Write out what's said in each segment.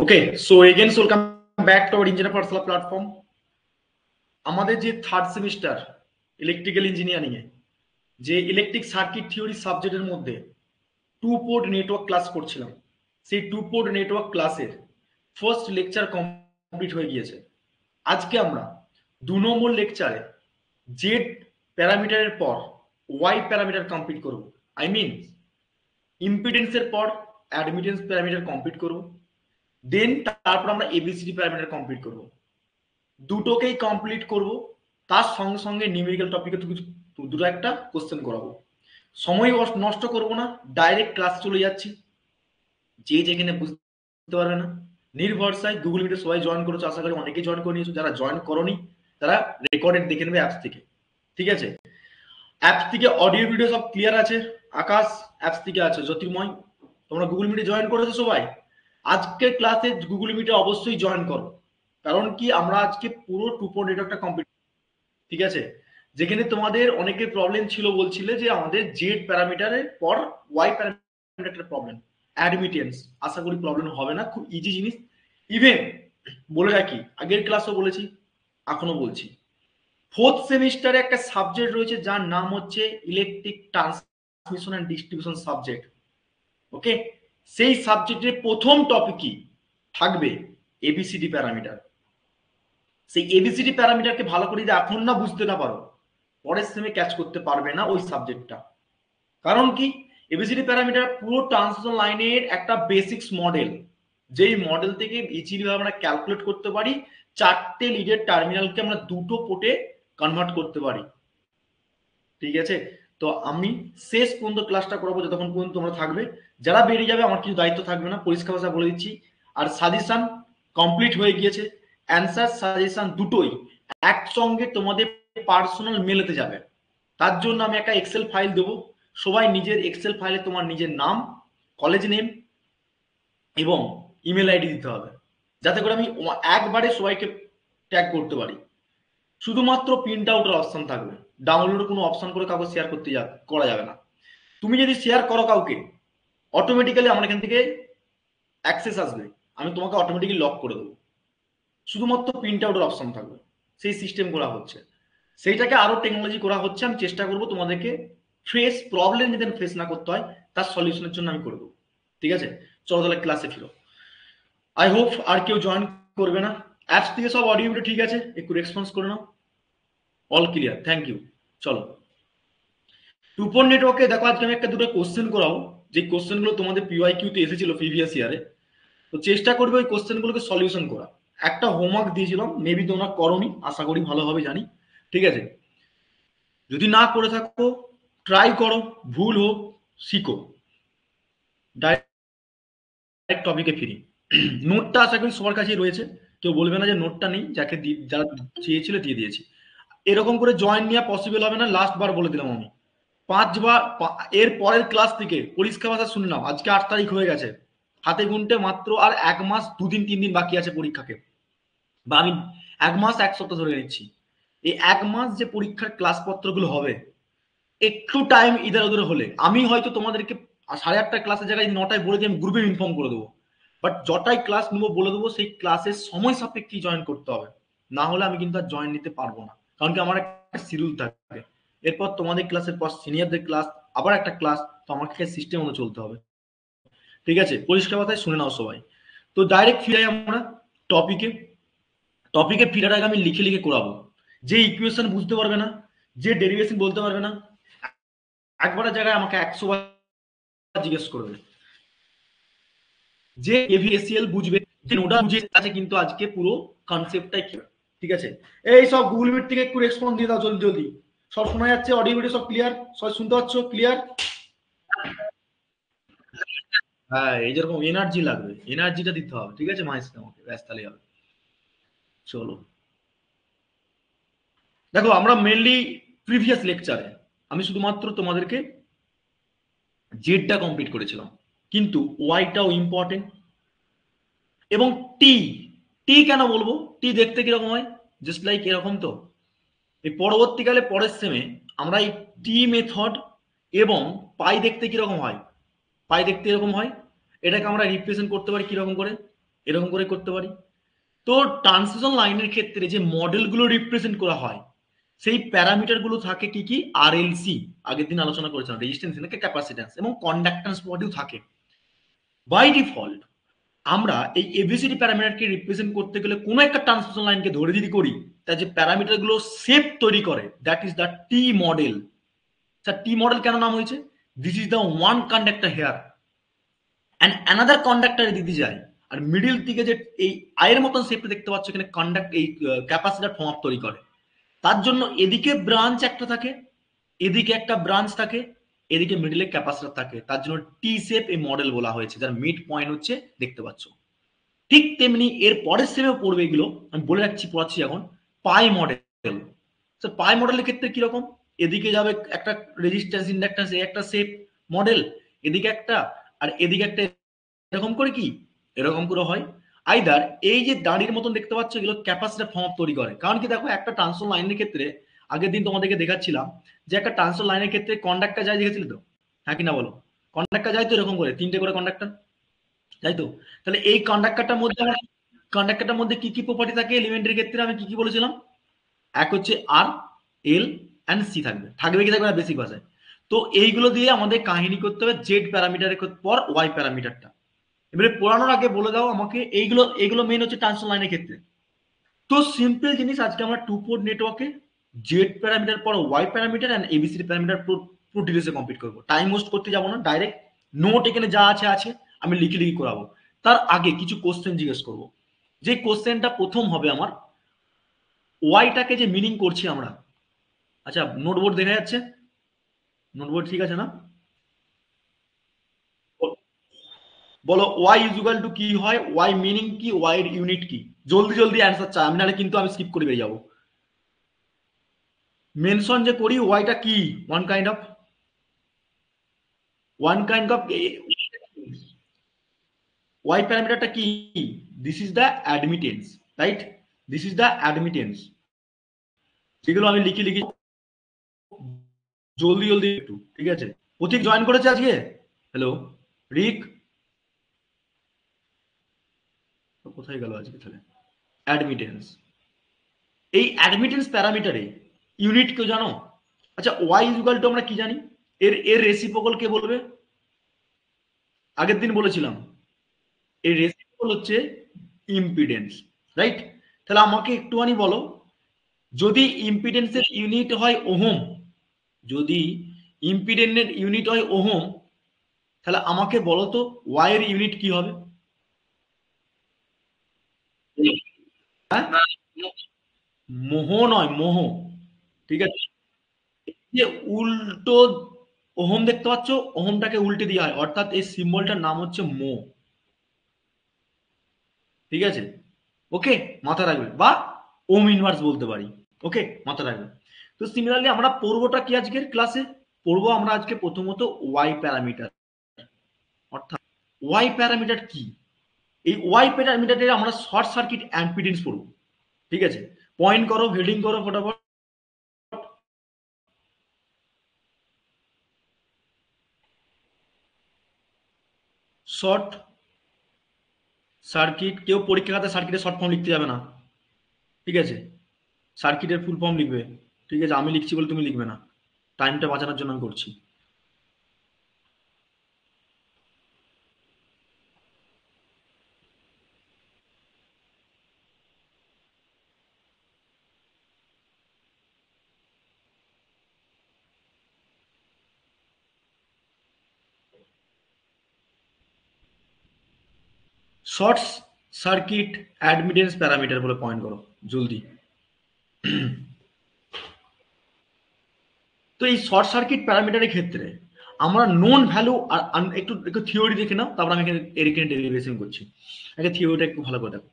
Okay, so again, so welcome back to our Engineer Pathshala platform. আমাদের যে third semester electrical engineering এ যে electric circuit theory সাবজেক্টের মধ্যে two port network class করছিলাম, সেই two port network ক্লাসের first lecture complete হয়ে গিয়েছে। আজকে আমরা 2 নম্বর লেকচারে জেড প্যারামিটারের পর ওয়াই প্যারামিটার কমপ্লিট করব। আই মিন ইম্পিডেন্সের পর অ্যাডমিটেন্স প্যারামিটার কমপ্লিট করব, দেন তারপর আমরা এবিসিডি প্যারামিটার কমপ্লিট করব। দুটোকেই কমপ্লিট করব, তার সঙ্গে সঙ্গে নিউমেরিক্যাল টপিকে দুটো একটা কোশ্চেন করাবো। সময় নষ্ট করব না, ডাইরেক্ট ক্লাস চলে যাচ্ছি। যে যেখানে বুঝতে পারবে না নির্ভরসায় গুগল মিটে সবাই জয়েন করেছো, আশা করি অনেকেই জয়েন করে নিয়েছো। যারা জয়েন করোনি তারা রেকর্ডেড দেখে নেবে অ্যাপস থেকে, ঠিক আছে? অ্যাপস থেকে অডিও ভিডিও সব ক্লিয়ার আছে। আকাশ অ্যাপস থেকে আছে, জ্যোতির্ময় তোমরা গুগল মিটে জয়েন করেছো সবাই। আজকের ক্লাসে গুগল মিটে অবশ্যই জয়েন করো, কারণ কি আমরা আজকে পুরো টু পয়েন্ট নেটওয়ার্কটা কমপ্লিট, ঠিক আছে? যেখানে তোমাদের অনেকের প্রবলেম ছিল, বলছিলে যে আমাদের জেড প্যারামিটারের পর ওয়াই প্যারামিটারের প্রবলেম, অ্যাডমিটেন্স। আশা করি প্রবলেম হবে না, খুব ইজি জিনিস। ইভেন বলে রাখি, আগের ক্লাসও বলেছি, এখনো বলছি, ফোর্থ সেমিস্টারে একটা সাবজেক্ট রয়েছে যার নাম হচ্ছে electric transmission and distribution subject. Okay, সেই সাবজেক্টের প্রথম টপিকই থাকবে এবিসিডি প্যারামিটার। সেই এবিসিডি প্যারামিটারকে ভালো করে যদি এখন না বুঝতে না পারো, পরের সেমে ক্যাচ করতে পারবে না ওই সাবজেক্টটা। কারণ কি, এবিসিডি প্যারামিটার পুরো ট্রান্সমিশন লাইনের একটা বেসিক্স মডেল, যেই মডেল থেকে ইজিলি ভাবে আমরা ক্যালকুলেট করতে পারি চারটে লিডের টার্মিনালকে আমরা দুটো পোর্টে কনভার্ট করতে পারি, ঠিক আছে? তো আমি শেষ পর্যন্ত ক্লাসটা করাবো, যতক্ষণ পর্যন্ত তোমরা থাকবে। যারা বেরিয়ে যাবে আমার কিছু দায়িত্ব থাকবে না, পরিষ্কার ভাষা বলে দিচ্ছি। আর সাজেশন কমপ্লিট হয়ে গিয়েছে, অ্যান্সার সাজেশন দুটোই একসঙ্গে তোমাদের পার্সোনাল মেলেতে যাবে। তার জন্য আমি একটা এক্সেল ফাইল দেবো, সবাই নিজের এক্সেল ফাইলে তোমার নিজের নাম, কলেজ নেম এবং ইমেল আইডি দিতে হবে, যাতে করে আমি একবারে সবাইকে ট্যাগ করতে পারি। শুধুমাত্র প্রিন্ট আউটের অপশন থাকবে, ডাউনলোডের কোনো অপশন করে কাউকে শেয়ার করা যাবে না। তুমি যদি শেয়ার করো কাউকে, অটোমেটিক্যালি আমার এখান থেকে অ্যাক্সেস আসবে, আমি তোমাকে অটোমেটিক্যালি লক করে দেবো। শুধুমাত্র প্রিন্ট আউটের অপশন থাকবে, সেই সিস্টেম করা হচ্ছে, সেইটাকে আরো টেকনোলজি করা হচ্ছে। আমি চেষ্টা করবো তোমাদেরকে ফেস প্রবলেম যেন ফেস না করতে হয়, তার সলিউশনের জন্য আমি করবো, ঠিক আছে? চলো তাহলে ক্লাসে ফিরো। আই হোপ আর কেউ জয়েন করবে না। অ্যাপস থেকে সব অডিও ভিডিও ঠিক আছে, একটু রেসপন্স করে নাও। All clear, thank you. চলো, টুপন নেটওয়ার্কে দেখো, আজকে আমি একটা দুটো কোশ্চেন করাবো, যে কোশ্চেনগুলো তোমাদের পিওয়াইকিউ তে এসেছিল প্রিভিয়াস ইয়ারে। তো চেষ্টা করবে ওই কোশ্চেনগুলোকে সলিউশন করা। একটা হোমওয়ার্ক দিয়েছিলাম, মেবি তোমরা করোনি, আশা করি ভালোভাবে জানি, ঠিক আছে? যদি না করে থাকো ট্রাই করো, ভুল হোক শিখো। ডাইরেক্ট টপিকে ফিরি। নোটটা আশা করি সবার কাছেই রয়েছে, কেউ বলবে না যে নোটটা নেই, যারা চেয়েছিল দিয়ে দিয়েছি। এরকম করে জয়েন নেওয়া পসিবল হবে না, লাস্ট বার বলে দিলাম আমি। 5 বার এর পরের ক্লাস থেকে পরিষ্কার ভাষা শুনে নাও। আজকে 8 তারিখ হয়ে গেছে, হাতে গুনতে মাত্র আর 1 মাস 2 দিন 3 দিন বাকি আছে পরীক্ষাকে, বা আমি 1 মাস 1 সপ্তাহ ধরে নিচ্ছি। এই 1 মাস যে পরীক্ষার ক্লাস পত্রগুলো হবে, একটু টাইম ইধার ওধার হলে আমি হয়তো তোমাদেরকে 8:30 ক্লাসের জায়গায় 9টায় বলে দিয়ে আমি গ্রুপে ইনফর্ম করে দেবো। বাট যটাই ক্লাস নেবো বলে দেবো, সেই ক্লাসের সময় সাপেক্ষে জয়েন করতে হবে, না হলে আমি কিন্তু আর জয়েন নিতে পারবো না। কারণ কি, আমার একটা শিডিউল থাকে, এরপর তোমাদের ক্লাসের পর সিনিয়রদের ক্লাস, আবার একটা ক্লাস, তো আমাকে সিস্টেম মতো চলতে হবে, ঠিক আছে? পরিষ্কার কথায় শুনে নাও সবাই। তো ডাইরেক্ট ফিরে আমরা টপিকে। টপিকে ফিরার আগে আমি লিখে লিখে করাবো। যে ইকুয়েশন বুঝতে পারবে না, যে ডেরিভেশন বলতে পারবে না, একবারের জায়গায় আমাকে 100 বার জিজ্ঞেস করবে। যে এভিএসিএল বুঝবে, যে নোডা বুঝে আছে, কিন্তু আজকে পুরো কনসেপ্টটাই কি, ঠিক আছে? এই সব গুগল মিট থেকে একটু রেসপন্স দিয়ে দাও জলদি জলদি। সব শোনা যাচ্ছে, অডিও ভিডিও সব ক্লিয়ার, সবাই শুনতে পাচ্ছ ক্লিয়ার? হ্যাঁ, এই যেরকম এনার্জি লাগবে, এনার্জিটা দিতে হবে, ঠিক আছে? মাইস আমাকে ব্যাস, তাহলেই হবে। চলো দেখো, আমরা মেনলি প্রিভিয়াস লেকচারে আমি শুধুমাত্র তোমাদেরকে জেডটা কমপ্লিট করেছিলাম, কিন্তু ওয়াইটাও ইম্পর্টেন্ট। এবং টি, টি কেন বলবো, টি দেখতে কিরকম হয়, জাস্ট লাইক এরকম। তো এই পরবর্তীকালে পরের সেমে আমরা এই টি মেথড এবং পাই দেখতে কিরকম হয়, পাই দেখতে এরকম হয়। এটাকে আমরা রিপ্রেজেন্ট করতে পারি কিরকম করে, এরকম করে করতে পারি। তো ট্রান্সমিশন লাইনের ক্ষেত্রে যে মডেলগুলো রিপ্রেজেন্ট করা হয় সেই প্যারামিটারগুলো থাকে কি কি, আরএলসি আগের দিন আলোচনা করেছিলাম, রেজিস্ট্যান্স ক্যাপাসিট্যান্স এবং কন্ডাক্ট্যান্স মডিউল থাকে। বাই ডিফল্ট আমরা এই এবিসিডি প্যারামিটারকে রিপ্রেজেন্ট করতে গেলে কোনো একটা ট্রান্সমিশন লাইনকে ধরে যদি করি, তার যে প্যারামিটারগুলো শেপ তৈরি করে that is the T model. Sir T model কেন নাম হয়েছে? This is the one conductor here and another conductor দিতে যায়, আর মিডিল থেকে যে এই আয়ের মতন শেপটা দেখতে পাচ্ছ এখানে কন্ডাক্ট এই ক্যাপাসিটর ফর্ম আপ তৈরি করে। তার জন্য এদিকে ব্রাঞ্চ একটা থাকে, এদিকে একটা ব্রাঞ্চ থাকে, এদিকে মিডিলে ক্যাপাসিটর থাকে, তার জন্য টি শেপ এই মডেল বলা হয়েছে, যার মিড পয়েন্ট হচ্ছে দেখতে পাচ্ছ। ঠিক তেমনি এর পরের স্টেপে পড়বে এগুলো, আমি বলে রাখছি, পড়াচ্ছি এখন। পাই মডেল। স্যার পাই মডেলের ক্ষেত্রে কিরকম? এদিকে যাবে একটা রেজিস্ট্যান্স ইন্ডাক্ট্যান্স, একটা শেপ মডেল, এদিকে একটা, আর এদিকে একটা, এরকম করে কি এরকম করে হয়। আইদার এই যে দাঁড়ির মতন দেখতে পাচ্ছ এগুলো ক্যাপাসিটর ফর্ম তৈরি করে। কারণ কি দেখো, একটা ট্রান্সফর লাইনের ক্ষেত্রে আগের দিন তোমাদেরকে দেখাচ্ছিলাম যে একটা ট্রান্সফর লাইনের ক্ষেত্রে কন্ডাক্টর যায়, দেখেছিলে তো? হ্যাঁ কি না বলো? কন্ডাক্টর যায় তো এরকম করে, তিনটে করে কন্ডাক্টর, তাই তো? তাহলে এই কন্ডাক্টরটার মধ্যে কি কি প্রপার্টি থাকে এলিমেন্টের ক্ষেত্রে আমি কি কি বলেছিলাম? এক হচ্ছে আর, এল অ্যান্ড সি থাকবে, থাকবে কি থাকবে না বেসিক ভাষায়। তো এইগুলো দিয়ে আমাদের কাহিনী করতে হবে জেড প্যারামিটারের পর ওয়াই প্যারামিটারটা। এবারে পড়ানোর আগে বলে দাও আমাকে, এইগুলো এগুলো মেন হচ্ছে ট্রান্সফর লাইনের ক্ষেত্রে। তো সিম্পল জিনিস, আজকে আমরা টু পোর্ট নেটওয়ার্কে জেড প্যারামিটার পর Y parameter and ABCD parameter পুরো ডিটেলসে কমপ্লিট করবো। টাইম ওয়েস্ট করতে যাবো না, ডাইরেক্ট নোট এখানে যা আছে আছে আমি লিখে লিখে করাবো। তার আগে কিছু কোশ্চেন জিজ্ঞেস করবো। যে কোশ্চেনটা প্রথম হবে আমার, ওয়াইটাকে যে মিনিং করছি আমরা, আচ্ছা নোটবোর্ড দেখা যাচ্ছে? নোটবোর্ড ঠিক আছে না? বলো ওয়াই ইজ ইকুয়াল টু কি হয়, ওয়াই মিনিং কি, ওয়াই এর ইউনিট কি? জলদি জলদি অ্যান্সার চাই, আমি নাহলে কিন্তু আমি স্কিপ করে বেরিয়ে যাবো। মেনশন যে করি ওয়াইটা কি, ওয়ান কাইন্ড অফ ওয়াই প্যারামিটারটা কি? This is the admittance, right? This is the admittance, যেগুলো আমি লিখে লিখে জলদি জলদি একটু, ঠিক আছে? প্রতীক জয়েন করেছে আজকে? হ্যালো রিক, কোথায় গেল আজকে তাহলে? অ্যাডমিটেন্স, এই অ্যাডমিটেন্স প্যারামিটারে ইউনিট কেউ জানো? আচ্ছা ওয়াই ইকুয়াল টু আমরা কি জানি, এর এর রেসিপ্রোকাল কে বলবে? আগের দিন বলেছিলাম এই রেসিপ্রোকাল হচ্ছে ইম্পিডেন্স, রাইট? তাহলে আমাকে একটুখানি বলো, যদি ইম্পিডেন্সের ইউনিট হয় ওহম, যদি ইম্পিডেন্সের ইউনিট হয় ওহম, তাহলে আমাকে বলো তো ওয়াই এর ইউনিট কি হবে? হ্যাঁ, মোহ নয়, মোহ, ঠিক আছে? যে উল্টো ওহম দেখতে পাচ্ছ, ওহমটাকে উল্টে দেওয়া হয়, অর্থাৎ এই সিম্বলটার নাম হচ্ছে মো, ঠিক আছে? ওকে, মাথা রাখবে, বা ওম ইনভার্স বলতে পারি। ওকে, মাথা রাখবে। তো সিমিলারলি আমরা পড়বোটা কি আজকের ক্লাসে? পড়বো আমরা আজকে প্রথমত ওয়াই প্যারামিটার। অর্থাৎ ওয়াই প্যারামিটার কি? এই ওয়াই প্যারামিটারে আমরা শর্ট সার্কিট অ্যাম্পিডেন্স পড়বো, ঠিক আছে? পয়েন্ট করো, হেডিং করো ফটাফট। শর্ট সার্কিট, কেউ পরীক্ষা খাতে সার্কিটের শর্ট ফর্ম লিখতে যাবে না, ঠিক আছে? সার্কিটের ফুল ফর্ম লিখবে, ঠিক আছে? আমি লিখছি বলে তুমি লিখবে না, টাইমটা বাঁচানোর জন্য আমি করছি। শর্ট সার্কিট অ্যাডমিটেন্স প্যারামিটার বলে পয়েন্ট করো জলদি। তো এই শর্ট সার্কিট প্যারামিটারের ক্ষেত্রে আমরা নোন ভ্যালু আর একটু একটু থিওরি দেখে নাও, তারপর আমি এখানে ডেরিভেশন করছি। আগে থিওরিটা একটু ভালো করে দেখো,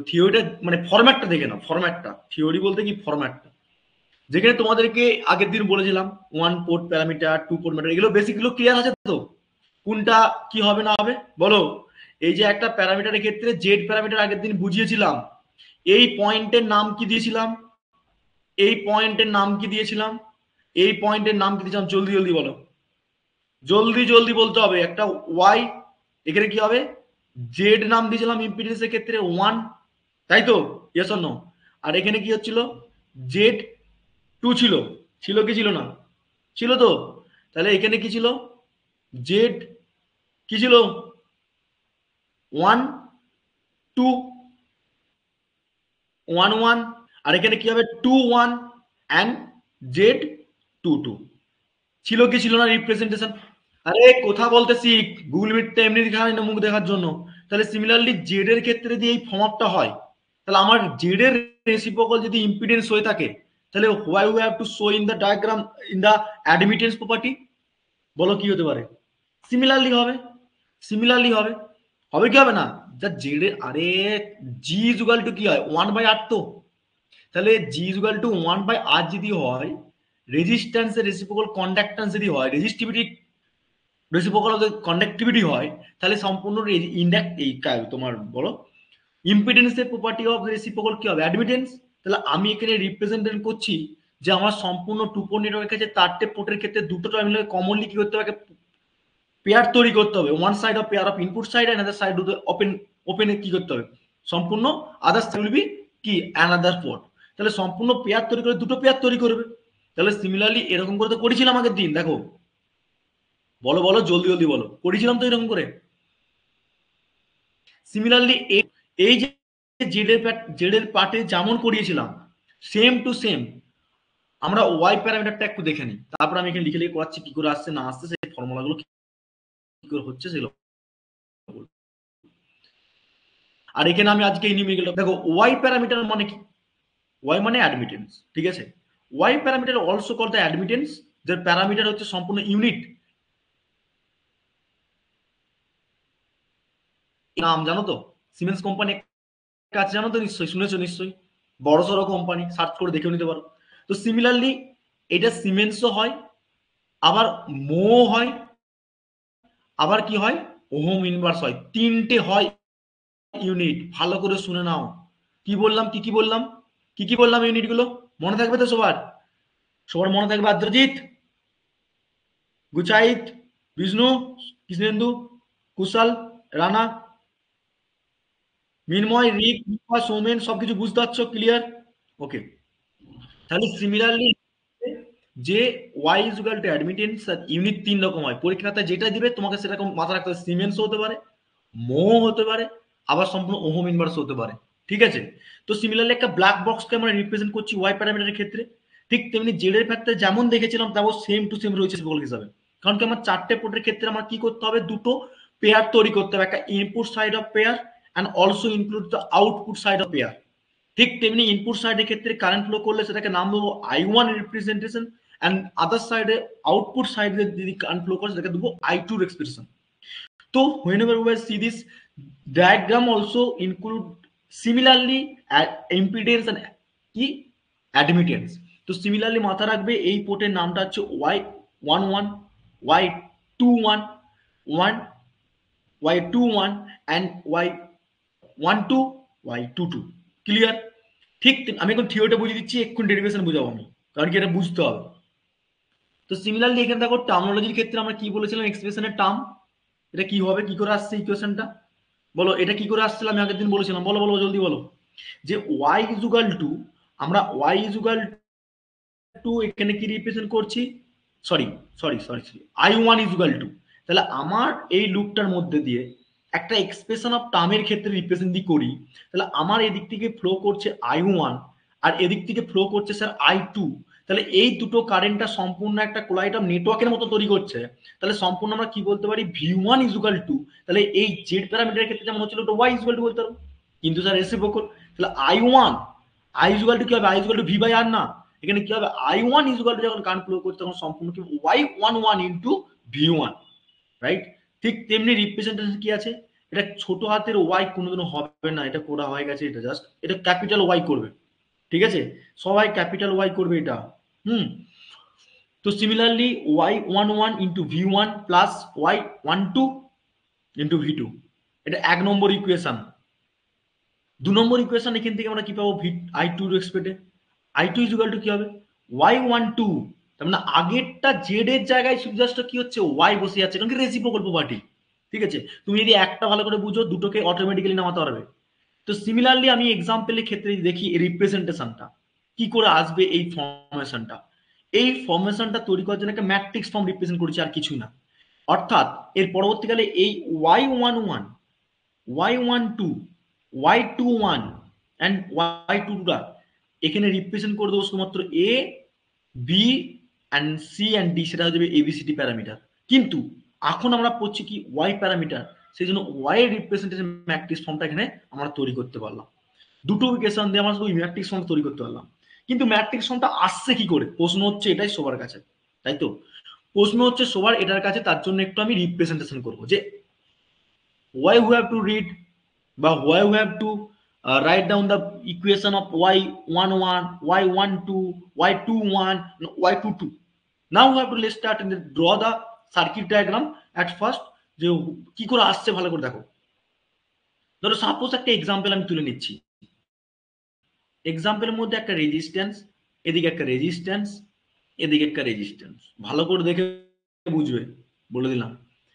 থিওরিটা মানে ফরম্যাটটা দেখে নাও, ফরম্যাটটা, থিওরি বলতে কি ফরম্যাটটা, যেখানে তোমাদেরকে আগের দিন বলেছিলাম one port parameter, two port parameter, এগুলো বেসিক, এগুলো ক্লিয়ার আছে তো? কোনটা কি হবে না হবে বলো? এই যে একটা প্যারামিটারের ক্ষেত্রে জেড প্যারামিটার আগের দিন বুঝিয়েছিলাম, এই পয়েন্টের নাম কি দিয়েছিলাম? এই পয়েন্টের নাম কি দিয়েছিলাম? এই পয়েন্টের নাম কি দিয়েছিলাম? জলদি জলদি বলো, জলদি জলদি বলতে হবে। একটা ওয়াই, এখানে কি হবে? জেড নাম দিয়েছিলাম ইম্পিডেন্সের ক্ষেত্রে 1, তাই তো? Yes or no? আর এখানে কি হচ্ছিল, জেড 2 ছিল, ছিল কি ছিল না? ছিল তো? তাহলে এখানে কি ছিল, জেড কি ছিল, 1 2 1 1, আর এখানে কি হবে 2 1 অ্যান্ড জেড 2 2, ছিল কি ছিল না রিপ্রেজেন্টেশন? আরে কথা বলতে শিখ, গুগল মিটটা এমনি দেখা হয় না মুখ দেখার জন্য। তাহলে সিমিলারলি জেড এর ক্ষেত্রে যদি এই ফর্ম আপটা হয়, তাহলে আমার জেড এর রেসিপ্রোকাল যদি ইম্পিডেন্স হয়ে থাকে, তাহলে why we have to show in the diagram in the admittance property? বলো কি হতে পারে? সিমিলারলি হবে, সিমিলারলি হবে, হবে কি হবে না? যা জেড এর, আরে জি ইজুগাল টু কি হয়, 1/r তো। তাহলে জি ইজুগাল টু 1/r যদি হয়, রেজিস্ট্যান্সের রেসিপ্রোকাল কন্ডাক্ট্যান্স যদি হয়, রেজিস্টিভিটি রেসিপ্রোকাল কন্ডাক্টিভিটি হয়, তাহলে সম্পূর্ণ ইন্ডাক্ট এই তোমার বলো ইম্পিডেন্সের প্রপার্টি অফ রেসিপ্রোকাল কি হবে, অ্যাডমিটেন্স। তাহলে আমি এখানে রিপ্রেজেন্টেশন করছি যে আমার সম্পূর্ণ টু পোর্ট নেটওয়ার্কের কাছে চারটে পোর্টের ক্ষেত্রে দুটো টার্মিনাল কমনলি কি করতে হবে, পেয়ার তৈরি করতে হবে, one side of pair of input side and other side open, ওপেনে কি করতে হবে, সম্পূর্ণ আদার সাইড উইল বি কি অ্যানাদার পোর্ট। তাহলে সম্পূর্ণ পেয়ার তৈরি করে দুটো পেয়ার তৈরি করবে। তাহলে সিমিলারলি এরকম করে তো করেছিলাম আগের দিন, দেখো বলো বলো জলদি জলদি বলো, করেছিলাম তো এরকম করে। সিমিলারলি এই যে জেড এর পার্টে যেমন করিয়েছিলাম, সেম টু সেম আমরা ওয়াই প্যারামিটারটা একটু দেখে নিই, তারপর আমি এখানে লিখে লিখে করাচ্ছি কি করে আসছে না আসছে, সেই ফর্মুলাগুলো কি করে হচ্ছে সেগুলো। আর এখানে আমি আজকে এই নিউমেরিক্যালটা দেখো, ওয়াই প্যারামিটার মানে কি, ওয়াই মানে অ্যাডমিটেন্স, ঠিক আছে? Y parameter also call the admittance, যার প্যারামিটার হচ্ছে সম্পূর্ণ ইউনিট। নাম জানো তো, সিমেন্স কোম্পানি কাছে জানো তো, নিশ্চয়ই শুনেছো, নিশ্চয়ই বড় সড়ো কোম্পানি, সার্চ করে দেখেও নিতে পারো। তো সিমিলারলি এটা সিমেন্সও হয়, আবার মো হয়, আবার কি হয়, ওহম ইনভার্স হয়, তিনটে হয় ইউনিট। ভালো করে শুনে নাও কি বললাম, কি কি বললাম, কি কি বললাম, ইউনিট গুলো মনে থাকবে তো সবার? সবার মনে থাকবে? আদ্রজিৎ, গুচাইত, বিষ্ণু, কৃষ্ণেন্দু, কুশল, রানা, মিনময়, রিক, সৌমেন, সবকিছু বুঝতে পারছো? ক্লিয়ার? ওকে। তাহলে সিমিলারলি যে Y is equal to admittance, unit তিন রকম হয়, পরীক্ষাতে যেটা দিবে তোমাকে সেরকম মাথা রাখতে হবে। সিমেন্স হতে পারে, মো হতে পারে, আবার সম্পূর্ণ ওহম ইনভার্স হতে পারে, ঠিক আছে? তো সিমিলারলি একটা ব্ল্যাক বক্সকে আমরা রিপ্রেজেন্ট করছি ওয়াই প্যারামিটারের ক্ষেত্রে, ঠিক তেমনি জেড এর ক্ষেত্রে যেমন দেখেছিলাম তেমন সেম টু সেম রয়েছে বল হিসাবে। কারণ কি আমার চারটে পোর্টের ক্ষেত্রে আমার কি করতে হবে, দুটো পেয়ার তৈরি করতে হবে, একটা input side of pair and also include the output side of pair. ঠিক তেমনি ইনপুট সাইডের ক্ষেত্রে কারেন্ট ফ্লো করলে সেটাকে নাম দেবো I1 রিপ্রেজেন্টেশন, অ্যান্ড আদার সাইডে আউটপুট সাইডে যদি কারেন্ট ফ্লো করে সেটাকে দেবো I2 এক্সপ্রেশন। তো whenever we see this diagram also include similarly impedance and কি admittance। তো সিমিলারলি মাথা রাখবে এই পোর্টের নামটা হচ্ছে Y11, Y21, 1 Y21 and Y12, Y22। Clear? ঠিক আমি এখন থিওরিটা বুঝিয়ে দিচ্ছি, এক্ষুনি ডেরিভেশন বুঝাবো আমি, কারণ কি এটা বুঝতে হবে। তো সিমিলারলি এখানে দেখো টার্মিনোলজির ক্ষেত্রে আমরা কি বলেছিলাম, এক্সপ্রেশনের টার্ম, এটা কি হবে, কি করে আসছে ইকুয়েশনটা, বলো এটা কি করে আসছিল, আমি আগের দিন বলেছিলাম, বলো বলো জলদি বলো। যে ওয়াই ইজুগাল টু, আমরা ওয়াই ইজুগাল টু এখানে কি রিপ্রেজেন্ট করছি, sorry sorry sorry sorry, I1 ইজুগাল to, তাহলে আমার এই লুপটার মধ্যে দিয়ে একটা এক্সপ্রেশন অফ টার্মের ক্ষেত্রে রিপ্রেজেন্ট করি, তাহলে আমার এদিক থেকে ফ্লো করছে I1 আর এদিক থেকে ফ্লো করছে স্যার I2। তাহলে এই দুটো কারেন্টটা সম্পূর্ণ একটা কোলাইড অফ নেটওয়ার্কের মতো তৈরি করছে। তাহলে সম্পূর্ণ আমরা কি বলতে পারি, V1 ইজুগাল টু, তাহলে এই জেড প্যারামিটারের ক্ষেত্রে যেমন হচ্ছিল ওটা ওয়াই ইজুগাল টু বলতে পারবো, কিন্তু স্যার রেসিপ্রোকাল। তাহলে I1 I ইজুগাল টু কি হবে, I equal to V by R না, এখানে কি হবে I1 ইজুগাল টু যখন কারেন্ট ফ্লো করছে তখন সম্পূর্ণ কি Y11 ইন্টু V1, রাইট? ঠিক তেমনি রিপ্রেজেন্টেশন কি আছে, এটা ছোট হাতের ওয়াই কোনোদিনও হবে না, এটা করা হয়ে গেছে, এটা জাস্ট এটা ক্যাপিটাল ওয়াই করবে, ঠিক আছে? সবাই ক্যাপিটাল ওয়াই করবে এটা। হুম। তো similarly Y11 into V1 plus Y12 into V2, এটা এক নম্বর ইকুয়েশন। দু নম্বর ইকুয়েশন এখান থেকে আমরা কি পাবো, I2 রেসপেক্টে I2 ইজুগাল টু কি হবে, Y12, তার মানে আগেরটা জেড এর জায়গায় শুধু জাস্ট কি হচ্ছে ওয়াই বসে যাচ্ছে, কারণ কি রেসিপ্রোকাল প্রপার্টি। ঠিক আছে, তুমি যদি একটা ভালো করে বুঝো দুটোকে অটোমেটিক্যালি নামাতে পারবে। তো সিমিলারলি আমি এক্সাম্পলের ক্ষেত্রে দেখি রিপ্রেজেন্টেশনটা কি করে আসবে। এই ফর্মেশনটা তৈরি করার জন্য একটা ম্যাট্রিক্স ফর্ম রিপ্রেজেন্ট করেছি, আর কিছুই না। অর্থাৎ এর পরবর্তীকালে এই y11 y12 y21 and y22 এখানে রিপ্রেজেন্ট করে দেবো শুধুমাত্র A B and C and D, সেটা হয়ে যাবে এবিসিডি প্যারামিটার। কিন্তু এখন আমরা পড়ছি কি ওয়াই প্যারামিটার, সেই জন্য ওয়াই এর রিপ্রেজেন্টেশন ম্যাট্রিক্স ফর্মটা এখানে আমরা তৈরি করতে পারলাম। দুটো ইকুয়েশন দিয়ে আমরা শুধু ম্যাট্রিক্স ফর্ম তৈরি করতে পারলাম। কিন্তু ম্যাট্রিক্স ফর্মটা আসছে কি করে, প্রশ্ন হচ্ছে এটাই সবার কাছে, তাই তো? প্রশ্ন হচ্ছে সবার এটার কাছে, তার জন্য একটু আমি রিপ্রেজেন্টেশন করবো যে why we have to read বা why we have to write down the equation of y11 y12 y21 y22. Now we have to let's start and draw the circuit diagram at first, যে কি করে আসছে ভালো করে দেখো। ধরো suppose একটা এক্সাম্পল আমি তুলে নিচ্ছি, এক্সাম্পলের মধ্যে একটা রেজিস্ট্যান্স, এদিকে একটা রেজিস্ট্যান্স, এদিকে একটা রেজিস্ট্যান্স, ভালো করে দেখে বুঝবে, বলে দিলাম।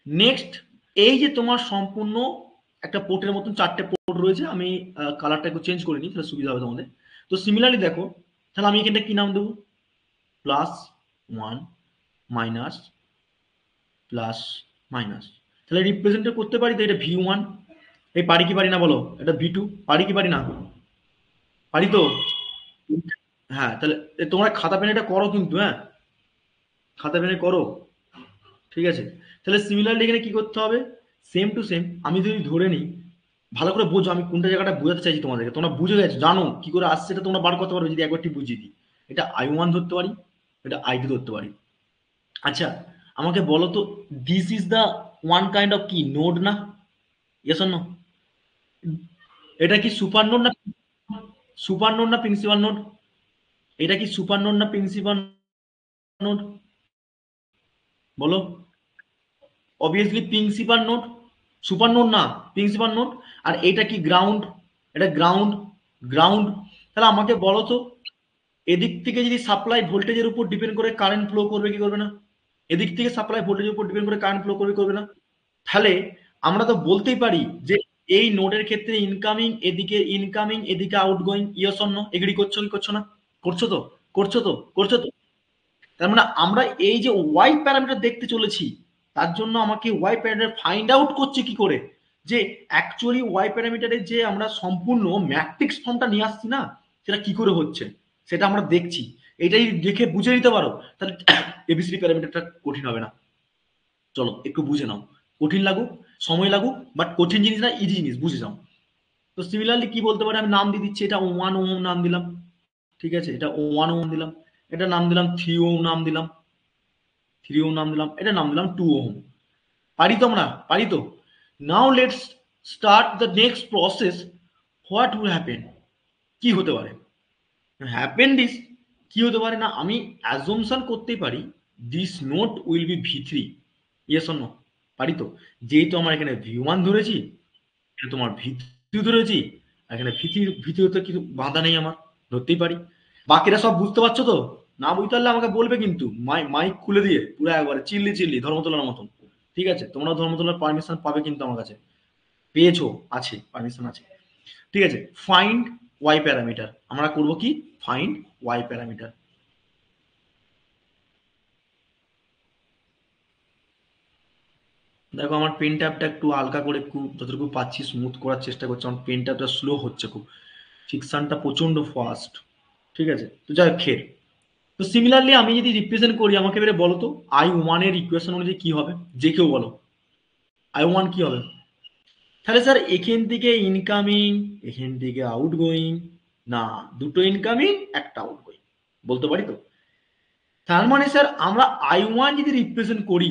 নেক্সট, এই যে তোমার সম্পূর্ণ একটা পোর্টের মতন চারটে পোর্ট রয়েছে, আমি কালারটা একটু চেঞ্জ করে নিই তাহলে সুবিধা হবে তোমাদের। তো সিমিলারলি দেখো, তাহলে আমি এখানটা কি নাম দেবো, plus one minus plus minus. তাহলে রিপ্রেজেন্ট করতে পারি তো এটা V1, এই পারি কি পারি না বলো, এটা V2 পারি কি পারি না, পারি তো? হ্যাঁ, তাহলে তোমরা খাতা পেন এটা করো কিন্তু, হ্যাঁ খাতা পেনে করো, ঠিক আছে? তাহলে সিমিলারলি এখানে কি করতে হবে, সেম টু সেম আমি যদি ধরে নিই, ভালো করে বোঝো আমি কোনটা জায়গাটা বোঝাতে চাইছি তোমাদেরকে, তোমরা বুঝে গেছো, জানো কি করে আসছে এটা তোমরা বার করতে পারবে যদি একবারটি বুঝিয়ে দিই। এটা I1 ধরতে পারি, এটা I2 ধরতে পারি। আচ্ছা, আমাকে বলো তো, this is the one kind of কি নোড না, ইয়েস অর নো? এটা কি সুপার নোড না, সুপার নোড না প্রিন্সিপাল নোড? এটা কি সুপার নোড না প্রিন্সিপাল নোড, বলো? Obviously principal node, super node না, প্রিন্সিপাল নোড। আর এটা কি গ্রাউন্ড, এটা গ্রাউন্ড, গ্রাউন্ড। তাহলে আমাকে বলো তো, এদিক থেকে যদি সাপ্লাই ভোল্টেজের উপর ডিপেন্ড করে কারেন্ট ফ্লো করবে কি করবে না? এদিক থেকে সাপ্লাই ভোল্টেজের উপর ডিপেন্ড করে কারেন্ট ফ্লো করবে করবে না? তাহলে আমরা তো বলতেই পারি যে এই নোডের ক্ষেত্রে ইনকামিং এদিকে outgoing, yes or no? Agree করছো কি করছো না? করছো তো, করছো তো, করছো তো? তার মানে আমরা এই যে ওয়াই প্যারামিটার দেখতে চলেছি, তার জন্য আমাকে ওয়াই প্যারামিটার ফাইন্ড আউট করছে কি করে, যে অ্যাকচুয়ালি ওয়াই প্যারামিটারের যে আমরা সম্পূর্ণ ম্যাট্রিক্স ফর্মটা নিয়ে আসছি না, সেটা কি করে হচ্ছে সেটা আমরা দেখছি। এটাই দেখে বুঝে নিতে পারো, তাহলে এবিসিডি প্যারামিটারটা কঠিন হবে না। চলো একটু বুঝে নাও, কঠিন লাগুক, সময় লাগুক, বাট কঠিন জিনিস না, ইজি জিনিস, বুঝে যাও। তো সিমিলারলি কি বলতে পারি, আমি নাম দিয়ে দিচ্ছি, এটা 1 ওহম নাম দিলাম, ঠিক আছে, এটা 1 ওহম দিলাম, এটা নাম দিলাম 3 ওহম নাম দিলাম, 3 ওহম নাম দিলাম, এটা নাম দিলাম 2 ওহম। পারি তো আমরা, পারি তো? Now let's start the next process. What will happen, কি হতে পারে, হ্যাপেন দিস, কি হতে পারে না, আমি অ্যাজম্পশন করতেই পারি this node will be V3, yes or no? পারি তো? যেহেতু আমার এখানে V1 ধরেছি, এখানে তোমার V2 ধরেছি, আর এখানে V3 তো কিছু বাধা নেই, আমার ধরতেই পারি। বাকিরা সব বুঝতে পারছো তো? না বুঝতে পারলে আমাকে বলবে কিন্তু, মাইক খুলে দিয়ে পুরো একবারে চিল্লি চিল্লি ধর্মতলার মতন, ঠিক আছে? তোমরা ধর্মতলার পারমিশন পাবে কিন্তু আমার কাছে, পেয়েছো, আছে পারমিশন আছে, ঠিক আছে? ফাইন্ড ওয়াই প্যারামিটার, আমরা করব কি, ফাইন্ড ওয়াই প্যারামিটার। দেখো আমার পেন ট্যাপটা একটু হালকা করে, একটু যতটুকু পাচ্ছি স্মুথ করার চেষ্টা করছি, আমার পেন ট্যাপটা স্লো হচ্ছে খুব, ফিকশনটা প্রচন্ড ফাস্ট, ঠিক আছে? তো যাই হোক খের। তো সিমিলারলি আমি যদি রিপ্রেজেন্ট করি, আমাকে এবারে বলো তো I1 এর ইকুয়েশন অনুযায়ী কি হবে, যে কেউ বলো I1 কি হবে? তাহলে স্যার এখান থেকে ইনকামিং, এখান থেকে আউটগোয়িং, না দুটো ইনকামিং একটা আউটগোয়িং, বলতে পারি তো? তার মানে স্যার আমরা I1 যদি রিপ্রেজেন্ট করি,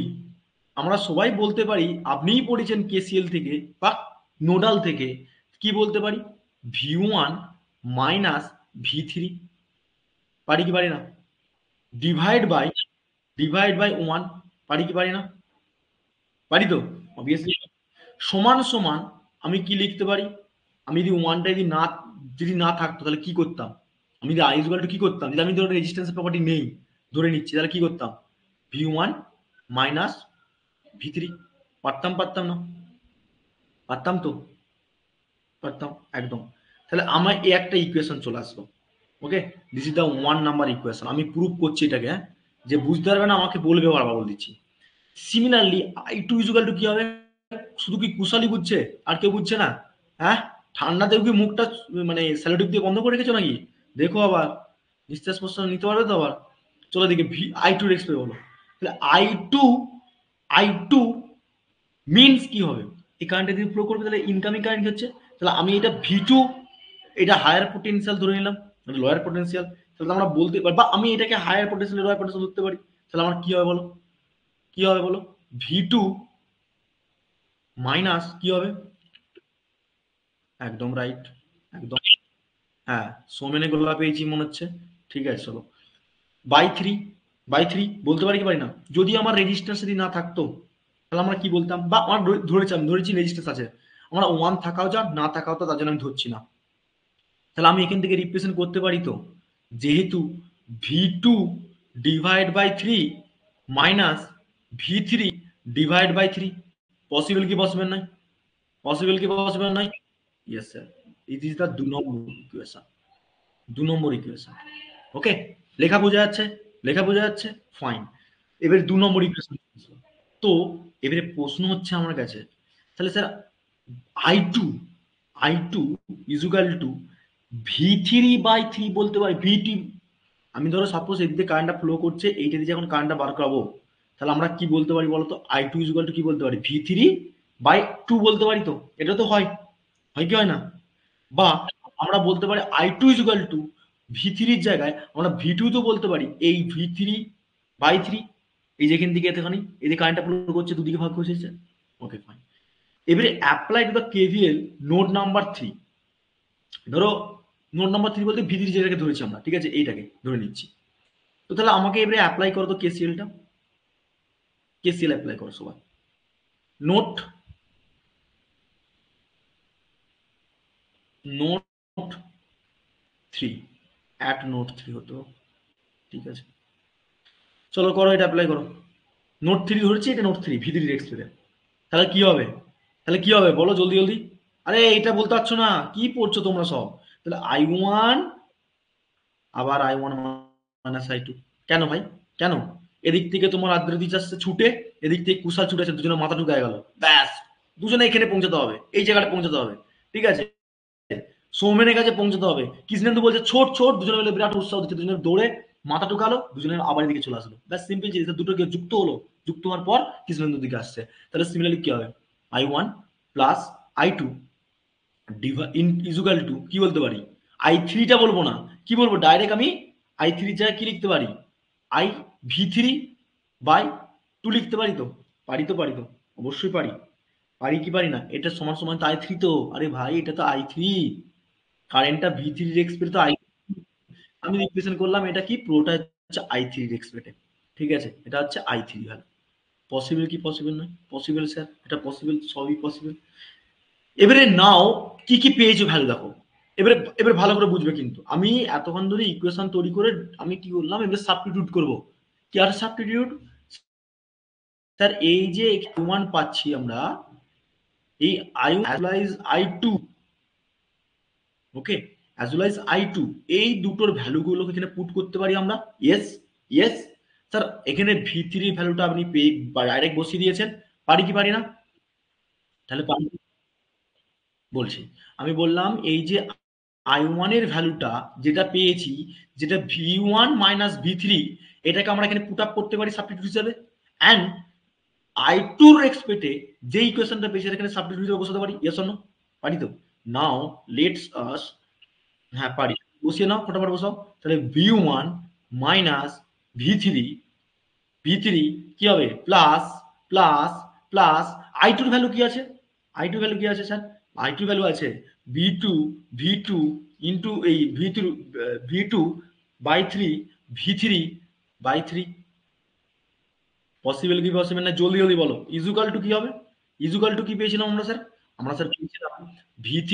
আমরা সবাই বলতে পারি, আপনিই পড়েছেন KCL থেকে বা নোডাল থেকে, কি বলতে পারি, V1 মাইনাস V3, পারি কি পারি না? ডিভাইড বাই, ওয়ান, পারি কি পারি না? পারি তো? অবভিয়াসলি। সমান সমান আমি কি লিখতে পারি, আমি যদি ওয়ানটা যদি না থাকতো তাহলে কি করতাম, আমি যদি আই ইকুয়াল টু কি করতাম, যদি আমি ধরো রেজিস্ট্যান্সের প্রপার্টি নেই, ধরে নিচ্ছি, তাহলে কি করতাম, V1 মাইনাস V3, পারতাম পারতাম না? পারতাম তো, পারতাম একদম। তাহলে আমার এই একটা ইকুয়েশন চলে আসলো। Okay, this is the 1 number equation. আমি প্রুভ করছি এটাকে, হ্যাঁ, যে বুঝতে পারবে না আমাকে বলবে, বারবার বলে দিচ্ছি। সিমিলারলি I2 ইজুকাল টু কি হবে? শুধু কি কুশালি বুঝছে, আর কেউ বুঝছে না? হ্যাঁ, ঠান্ডাতেও কি মুখটা মানে স্যালোটিপ দিয়ে বন্ধ করে রেখেছো নাকি? দেখো আবার, নিঃশ্বাস প্রশ্বাস নিতে পারবে তো আবার? চলো দেখি I2 এর এক্সপ্রেস বলো। তাহলে I2 মিনস কি হবে? এই কারেন্টটা যদি ফ্লো করবে তাহলে ইনকামিং কারেন্ট কি হচ্ছে? তাহলে আমি এটা V2, এটা হায়ার পোটেনশিয়াল ধরে নিলাম, মানে লোয়ার পোটেনশিয়াল। তাহলে আমরা বলতে পারি, বা আমি এটাকে হায়ার পোটেনশিয়াল লোয়ার পোটেনশিয়াল ধরতে পারি। তাহলে আমার কি হবে বলো? কি হবে বলো? V2 মাইনাস কি হবে? একদম রাইট, একদম। হ্যাঁ, সৌমেনে গোল্লা পেয়েছি মনে হচ্ছে। ঠিক আছে, চলো। বাই 3, বাই 3 বলতে পারি কি পারি না? যদি আমার রেজিস্ট্যান্স যদি না থাকতো, তাহলে আমরা কি বলতাম? বা আমার ধরেছি রেজিস্ট্যান্স আছে, আমরা 1 থাকাও যা না থাকাও তা, তার জন্য আমি ধরছি না। তাহলে আমি এখান থেকে রিপ্রেজেন্ট করতে পারি তো, যেহেতু V2 divide by 3 minus V3 divide by 3। Possible কি পসিবল নয়? পসিবল কি পসিবল নয়? Yes sir, it is the 2 number equation. 2 number equation. Okay, লেখা বোঝা যাচ্ছে? লেখা বোঝা যাচ্ছে? ফাইন। এবারে 2 নম্বর ইকুয়েশন। তো এবারে প্রশ্ন হচ্ছে আমার কাছে, তাহলে sir I2, I2 equal to V3/3 বলতে পারি। VT, আমি ধরো সাপোজ এদিকে কারেন্টটা ফ্লো করছে, এইটা দিয়ে যখন কারেন্টটা বার করাবো, তাহলে আমরা কি বলতে পারি বলতো? I2 ইজুকাল টু কি বলতে পারি? V3/2 বলতে পারি তো? এটা তো হয়, হয় কি হয় না? বা আমরা বলতে পারি I2 ইজুকাল টু V3 এর জায়গায় আমরা V2 তো বলতে পারি। এই V3/3, এই যেখান থেকে এতখানি এদিকে কারেন্টটা ফ্লো করছে, দুদিকে ভাগ করছে। Okay fine. এবারে apply to the KVL node number 3। ধরো নোড নাম্বার 3 বলতে V3 যেটাকে ধরেছি আমরা, ঠিক আছে, এইটাকে ধরে নিচ্ছি। তো তাহলে আমাকে এবারে অ্যাপ্লাই করো তো KCLটা। KCL অ্যাপ্লাই করো সবাই। নোট নোট 3, অ্যাট নোট 3 হতো, ঠিক আছে। চলো করো, এটা অ্যাপ্লাই করো। নোট 3 ধরেছি, এটা নোট 3 V3 এক্সপ্রেস। তাহলে কি হবে? তাহলে কি হবে বলো জলদি জলদি? আরে এটা বলতে পারছো না, কি পড়ছো তোমরা সব? তাহলে I1, আবার I1 মাইনাস I2। কেন ভাই, কেন? এদিক থেকে তোমার আদ্রতি যাচ্ছে ছুটে, এদিক থেকে কুশাল ছুটে আছে, দুজনে মাথা ঢুকায় গেল, ব্যাস। দুজনে এখানে পৌঁছাতে হবে, এই জায়গাটা পৌঁছাতে হবে, ঠিক আছে। সৌমেনের কাছে পৌঁছাতে হবে। কৃষ্ণেন্দু বলছে ছোট ছোট, দুজনে মিলে বিরাট উৎসাহ দিচ্ছে, দুজনে দৌড়ে মাথা ঢুকালো, দুজনের আবার এদিকে চলে আসলো, ব্যাস সিম্পল জিনিস। দুটো কি যুক্ত হলো, যুক্ত হওয়ার পর কৃষ্ণেন্দুর দিকে আসছে। তাহলে সিমিলারলি কি হবে? I1 plus I2 equal to কি বলতে পারি? I3টা বলবো না, কি বলবো? ডাইরেক্ট আমি I3 জায়গায় কি লিখতে পারি? I V3/2 লিখতে পারি তো? পারি তো, পারি তো, অবশ্যই পারি। পারি কি পারি না? এটা সমান সমান তো I3 তো। আরে ভাই, এটা তো I3, কারেন্টটা V3 এক্সপেক্ট তো আমি রিপ্রেজেন্ট করলাম, এটা কি পুরোটা হচ্ছে I3 এক্সপেক্টে, ঠিক আছে। এটা হচ্ছে I3 ভ্যালু। পসিবল কি পসিবল নয়? পসিবল স্যার, এটা পসিবল, সবই পসিবল। এবারে নাও কি কি পেয়েছো ভ্যালু দেখো। এবারে এবারে ভালো করে বুঝবে কিন্তু, আমি এতক্ষণ ধরে ইকুয়েশন তৈরি করে আমি কি করলাম, এবারে সাবস্টিটিউট করব। কি আর সাবস্টিটিউট? স্যার এই যে ওয়ান পাচ্ছি আমরা, এই I1 ওকে, অ্যাজ ওয়েল আইজ I2, এই দুটোর ভ্যালুগুলোকে এখানে পুট করতে পারি আমরা। Yes, yes sir. এখানে V3 ভ্যালুটা আপনি পেয়ে ডাইরেক্ট বসিয়ে দিয়েছেন, পারি কি পারি না? তাহলে পারি, বলছি। আমি বললাম এই যে I1 এর ভ্যালুটা যেটা পেয়েছি, যেটা V1 মাইনাস V3, এটাকে আমরা এখানে পুট আপ করতে পারি সাবস্টিটিউট হিসেবে। অ্যান্ড I2 এর রেসপেক্টে যে ইকুয়েশনটা পেয়েছি সেটা এখানে সাবস্টিটিউট হিসেবে বসাতে পারি। Yes or no? পারি তো? নাও লেটস আস, হ্যাঁ পারি। বসিয়ে নাও, ফটাফট বসাও। তাহলে V1 মাইনাস V3, V3 কি হবে? Plus plus plus I2 value কি আছে? I2 ভ্যালু কি আছে স্যার? I2 ভ্যালু আছে V2, V2 ইন্টু এই V2 by 3 V3 by 3। Possible কি পসিবল না? জলদি জলদি বলো। ইজুকাল টু কি হবে? ইজুকাল টু কি পেয়েছিলাম আমরা স্যার? আমরা স্যার পেয়েছিলাম V3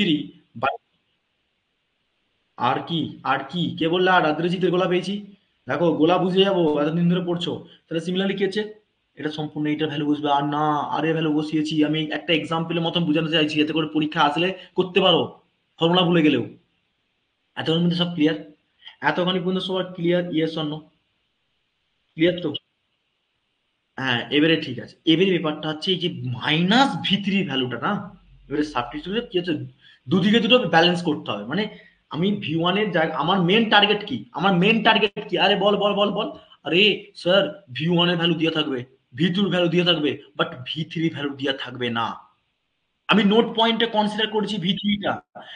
বাই, আর কি, আর কি কে বললে? আর আদ্রজিতের গোলা পেয়েছি। দেখো গোলা বুঝে যাবো, এতদিন ধরে পড়ছো। তাহলে সিমিলারলি কি হচ্ছে? এটা সম্পূর্ণ এইটার ভ্যালু বসবে। আর না, আরে ভ্যালু বসিয়েছি আমি একটা এক্সাম্পলের মতন বোঝাতে চাইছি, এতে করে পরীক্ষা আসলে করতে পারো ফর্মুলা ভুলে গেলেও। এতক্ষণ কিন্তু সব ক্লিয়ার? এতক্ষণ পর্যন্ত সবার clear? Yes or no? Clear তো? হ্যাঁ, এবারে ঠিক আছে। এবারে ব্যাপারটা হচ্ছে এই যে মাইনাস ভি থ্রি ভ্যালুটা না, এবারে সাবস্টিটিউশনে কি হচ্ছে, দুদিকে দুটো ব্যালেন্স করতে হবে। মানে আমি ভি ওয়ানের জায়গা, আমার মেন টার্গেট কি, আমার মেন টার্গেট কি, আরে বল বল বল বল। আরে স্যার, ভি ওয়ানের ভ্যালু দিয়ে থাকবে, ভি টুর ভ্যালু দিয়ে থাকবে, বাট ভি থ্রি ভ্যালু দিয়ে থাকবে না। আমি নোট পয়েন্টে কনসিডার করেছি ভি থ্রিটা।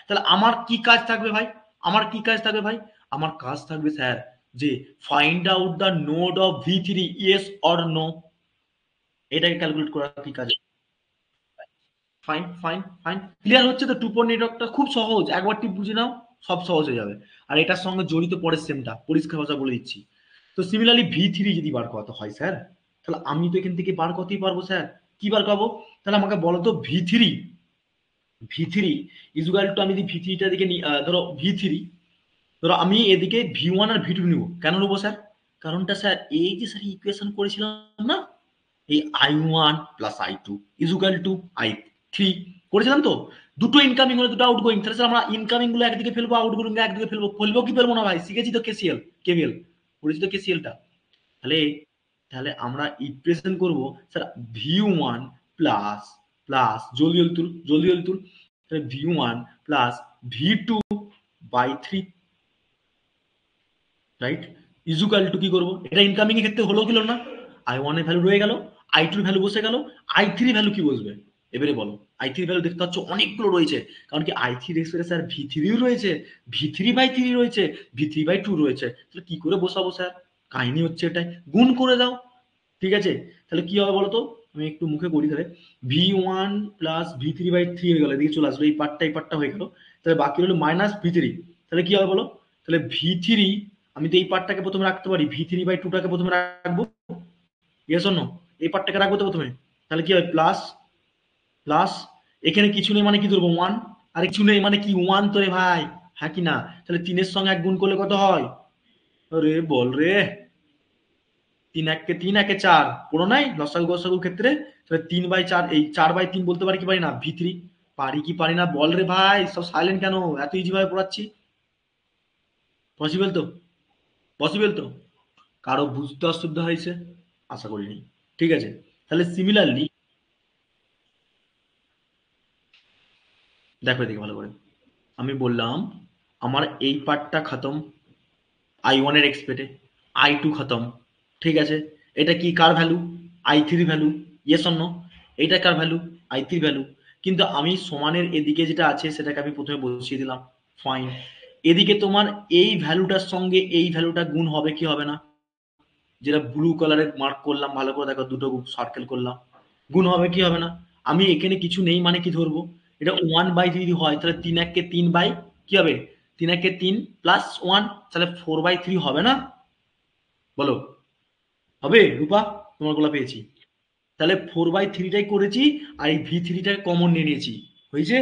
তাহলে আমার কি কাজ থাকবে ভাই, আমার কি কাজ থাকবে ভাই, আমার কাজ থাকবে স্যার যে find out the node of V three, yes or no. এটাকে ক্যালকুলেট করা কি কাজ? ফাইন ফাইন ফাইন, ক্লিয়ার হচ্ছে তো? টু পয়েন্ট নেটওয়ার্কটা খুব সহজ, একবার টিপ বুঝে নাও, সব সহজ হয়ে যাবে। আর এটার সঙ্গে জড়িত পরের সেমটা, পরিষ্কার ভাষা বলে দিচ্ছি। তো সিমিলারলি ভি থ্রি যদি বার করাতে হয় স্যার, তাহলে আমি তো এখান থেকে বার করতেই পারবো স্যার। কি বার করবো? তাহলে আমাকে বলো তো, V three, V three equal two, আমি যদি ভি থ্রিটা দিকে ধরো ভি থ্রি, ধরো আমি এদিকে ভি ওয়ান আর ভি টু নিবো। কেন নেবো স্যার? কারণটা স্যার এই যে স্যার ইকুয়েশন করেছিলাম না, এই I one plus I two is equal to I three করেছিলাম তো। দুটো ইনকামিং হলে দুটো আউটগোয়িং, তাহলে স্যার আমরা ইনকামিং গুলো একদিকে ফেলবো, আউটগোয়িং একদিকে ফেলবো। ফেলবো কি ফেলবো না ভাই? শিখেছি তো কেসিএল, কেভিএল করেছি তো কেসিএলটা। তাহলে তাহলে আমরা ইকুয়েশন করবো sir V one plus plus জলদি জলদি তুল, জলদি জলদি তুল। তাহলে V one plus V two by three, right? Is equal to কি করবো, এটা ইনকামিং এর ক্ষেত্রে হলো কিলো না, আই ওয়ান এর ভ্যালু রয়ে গেল, আই টুর ভ্যালু বসে গেল, আই থ্রি ভ্যালু কি বসবে? এবারে বলো। আই থ্রি ভ্যালু দেখতে পাচ্ছ অনেকগুলো রয়েছে, কারণ কি আই থ্রি রেসপেক্টে স্যার ভি থ্রিও রয়েছে, ভি থ্রি বাই থ্রি রয়েছে, ভি থ্রি বাই টু রয়েছে। তাহলে কি করে বসাবো স্যার? কাহিনী হচ্ছে এটাই, গুণ করে দাও। ঠিক আছে? তাহলে কি হবে বলো তো? আমি একটু মুখে করি তাহলে। V one plus V three by three হয়ে গেল, এদিকে চলে আসলো, এই পার্টটা হয়ে গেল। তাহলে বাকি হলো মাইনাস ভি থ্রি। তাহলে কি হবে বলো? তাহলে ভি থ্রি, আমি তো এই পার্টটাকে প্রথমে রাখতে পারি, ভি থ্রি বাই টুটাকে প্রথমে রাখবো, ইয়েস অর নো? এই পার্টটাকে রাখবো তো প্রথমে। তাহলে কি হবে? প্লাস প্লাস, এখানে কিছু নেই মানে কি ধরবো? ওয়ান। আর কিছু নেই মানে কি? ওয়ান তো রে ভাই, হ্যাঁ কি না? তাহলে তিনের সঙ্গে এক গুণ করলে কত হয়? আরে বল রে, তিন একে চার, পুরো নাই লসাগু গসাগুর ক্ষেত্রে। তাহলে তিন বাই চার, এই চার বাই তিন বলতে পারি কি পারি না? V three. পারি কি পারি না বল রে ভাই? সব সাইলেন্ট কেন? এত ইজি ভাবে পড়াচ্ছি। পসিবল তো? পসিবল তো? কারো বুঝতে অসুবিধা হয়েছে? আশা করিনি। ঠিক আছে, তাহলে সিমিলারলি দেখো এদিকে ভালো করে। আমি বললাম আমার এই পার্টটা খতম আই ওয়ান এর এক্সপেক্টে, আই টু খতম। ঠিক আছে, এটা কি কার value? I three value, yes or no? এটা কার ভ্যালু? I three value. কিন্তু আমি সমানের এদিকে যেটা আছে সেটাকে আমি প্রথমে বসিয়ে দিলাম। ফাইন। এদিকে তোমার এই ভ্যালুটার সঙ্গে এই ভ্যালুটা গুণ হবে কি হবে না? যেটা ব্লু কালারে মার্ক করলাম, ভালো করে দেখো, দুটো সার্কেল করলাম, গুণ হবে কি হবে না? আমি এখানে কিছু নেই মানে কি ধরবো? এটা ওয়ান বাই যদি হয় তাহলে তিন এককে তিন বাই কি হবে? তিন একে তিন প্লাস ওয়ান, তাহলে ফোর বাই থ্রি হবে না? বলো, হবে রূপা? তোমার গোলা পেয়েছি। তাহলে ফোর বাই থ্রিটাই করেছি, আর এই ভি থ্রিটাকে কমন নিয়ে নিয়েছি। হয়েছে?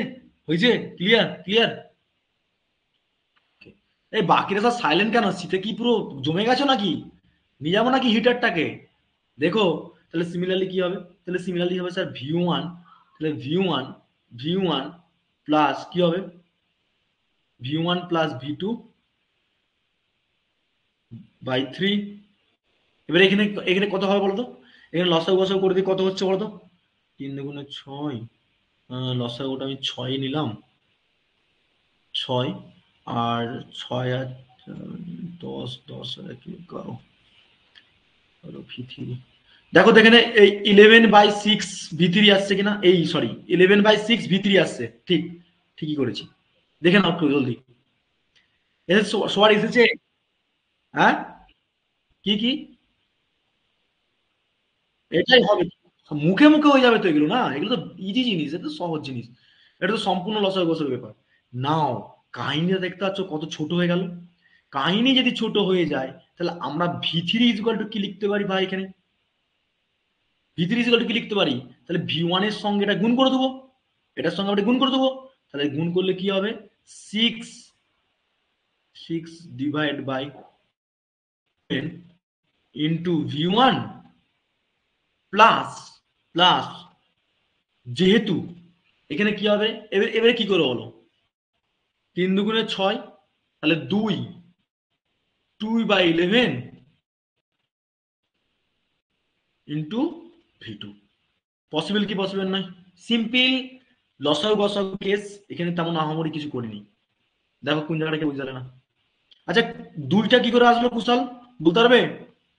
হয়েছে? Clear clear? এই বাকিরা সব সাইলেন্ট কেন? শীতে কি পুরো জমে গেছো নাকি? নিয়ে যাবো নাকি হিটারটাকে? দেখো, তাহলে সিমিলারলি কি হবে? তাহলে সিমিলারলি হবে স্যার ভি ওয়ান, তাহলে ভি ওয়ান প্লাস কি হবে? V one plus V two by three. এবারে এখানে এখানে কত হবে বলতো? এখানে লসাগু গসাগু করে দিয়ে কত হচ্ছে বলতো? তিন দুগুণে ছয়, লসাগুটা আমি ছয় নিলাম, ছয়। আর ছয় আর দশ, দশ আর কি এগারো, ভি থ্রি। দেখো তো এখানে এই eleven by six V three আসছে কিনা, এই sorry, eleven by six V three আসছে, ঠিক, ঠিকই করেছি। দেখে নাও একটু জলদি। সবার এসেছে? হ্যাঁ, কি কি? এটাই হবে, মুখে মুখে হয়ে যাবে তো এগুলো, না এগুলো তো ইজি জিনিস, এটা তো সহজ জিনিস। এটা তো সম্পূর্ণ লসাগু গসাগু ব্যাপার। নাও, কাহিনীটা দেখতে পাচ্ছ কত ছোট হয়ে গেল? কাহিনী যদি ছোট হয়ে যায়, তাহলে আমরা ভি থ্রি ইজুয়াল টু কি লিখতে পারি ভাই এখানে? ভি থ্রি ইজুয়াল টু কি লিখতে পারি? তাহলে ভি ওয়ান এর সঙ্গে এটা গুণ করে দেবো, এটার সঙ্গে আমরা গুণ করে দেবো। তাহলে গুণ করলে কি হবে? Six, six divide by into V one plus plus যেহেতু এখানে কি হবে, এবারে কি করে বলো, 3 × 6 তাহলে 2/11 ইন্টু V2। পসিবল কি পসিবল নয়? সিম্পল লসাগু গসাগু কেস, এখানে তেমন আহামরি কিছু করিনি। দেখো কোন জায়গাটা কি বুঝতে না। আচ্ছা, 2টা কি করে আসলো কুশল, বলতে পারবে?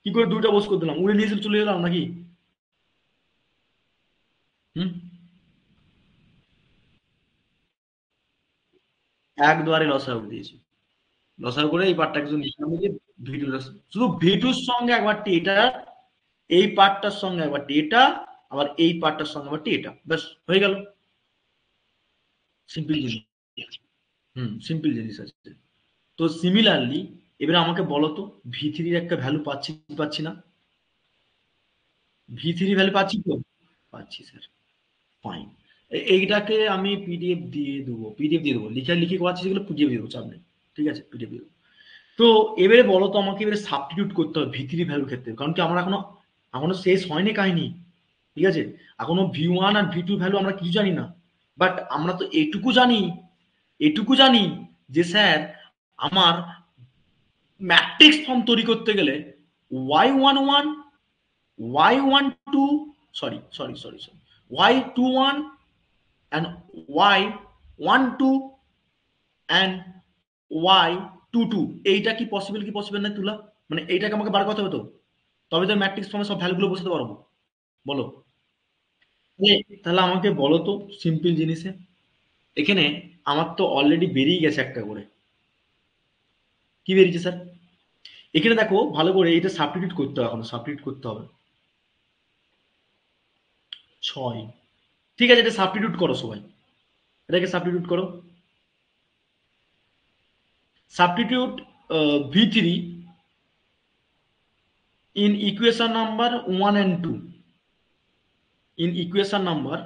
কি করে 2টা বস করে দিলাম, উড়ে নিয়ে এসে চলে গেলাম নাকি? হুম, এক দুয়ারে লসাগু দিয়েছি, লসাগু করে এই পার্টটাকে শুধু নিচে নামিয়ে দিয়ে ভিটু, শুধু ভিটুর সঙ্গে একবারটি এটা, এই পার্টটার সঙ্গে একবারটি এটা, আবার এই পার্টটার সঙ্গে একবারটি এটা, ব্যাস হয়ে গেল। সিম্পল জিনিস। সিম্পল জিনিস আছে। তো সিমিলারলি এবারে আমাকে বলো তো, V3 একটা ভ্যালু পাচ্ছি কি পাচ্ছি না? V3 ভ্যালু পাচ্ছি তো? পাচ্ছি স্যার, ফাইন। এইটাকে আমি পিডিএফ দিয়ে দেবো, পিডিএফ দিয়ে দেবো, লিখি করাচ্ছি যেগুলো পিডিএফ দিয়ে দেবো, চাপ নেই। ঠিক আছে, পিডিএফ দিয়ে দেবো। তো এবারে বলো তো আমাকে, এবারে সাবস্টিটিউট করতে হবে V3 ভ্যালুর ক্ষেত্রে, কারণ কি আমার এখনো শেষ হয়নি কাহিনী। ঠিক আছে, এখনো V1 আর V2 ভ্যালু আমরা কিছু জানি না। বাট আমরা তো এটুকু জানি যে স্যার আমার ম্যাট্রিক্স ফর্ম তৈরি করতে গেলে y11 y12, sorry, y21 and y12 and y22, এইটা কি পসিবল না তুলা? মানে এইটাকে আমাকে বার করতে হবে তো, তবে তো ম্যাট্রিক্স ফর্মে সব ভ্যালুগুলো বসাতে পারবো। বলো, তাহলে আমাকে বলো তো সিম্পল জিনিসে, এখানে আমার তো অলরেডি বেরিয়ে গেছে একটা করে। কি বেরিয়েছে স্যার? এখানে দেখো ভালো করে, এটা সাবস্টিটিউট করতে হবে, এখন সাবস্টিটিউট করতে হবে। 6, ঠিক আছে, এটা সাবস্টিটিউট করো সবাই, এটাকে সাবস্টিটিউট করো। Substitute V3 in equation number 1 and 2, in equation number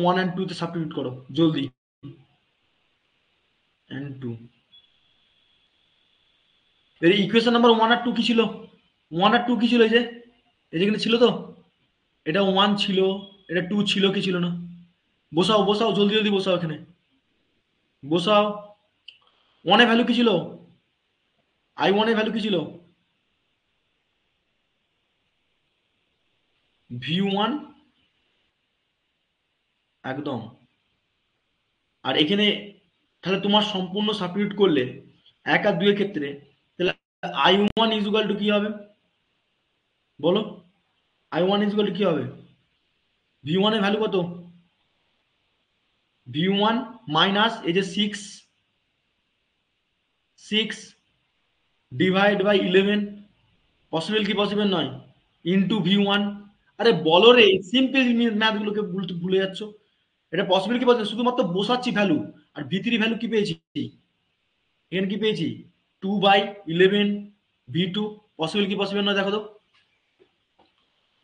1 and 2 তে সাবস্টিটিউট করো জলদি। and 2, এর ইকুয়েশন নাম্বার 1 আর 2 কি ছিল? 1 আর 2 কি ছিল? এই যে এখানে ছিল তো, এটা 1 ছিল, এটা 2 ছিল, কি ছিল না? বসাও জলদি জলদি বসাও, এখানে বসাও। 1 এর ভ্যালু কি ছিল? I1 এর ভ্যালু কি ছিল? V1 একদম। আর এখানে তাহলে তোমার সম্পূর্ণ সাবস্টিটিউট করলে 1 আর 2 এর ক্ষেত্রে, তাহলে I1 ইজ ইকুয়াল টু কি হবে বলো? I1 ইজ ইকুয়াল টু কি হবে? V1 এর ভ্যালু কত? V1 মাইনাস এই যে 6 ডিভাইড বাই 11, পসিবল কি পসিবল নয়, ইন্টু V1। আরে বলো রে, সিম্পল ম্যাথগুলোকে ভুলে যাচ্ছ। এটা পসিবল কি পসিবল, শুধুমাত্র বসাচ্ছি ভ্যালু। আর V3 ভ্যালু কি পেয়েছি? এখানে কি পেয়েছি? 2/11 V2। পসিবল কি পসিবল নয় দেখো তো,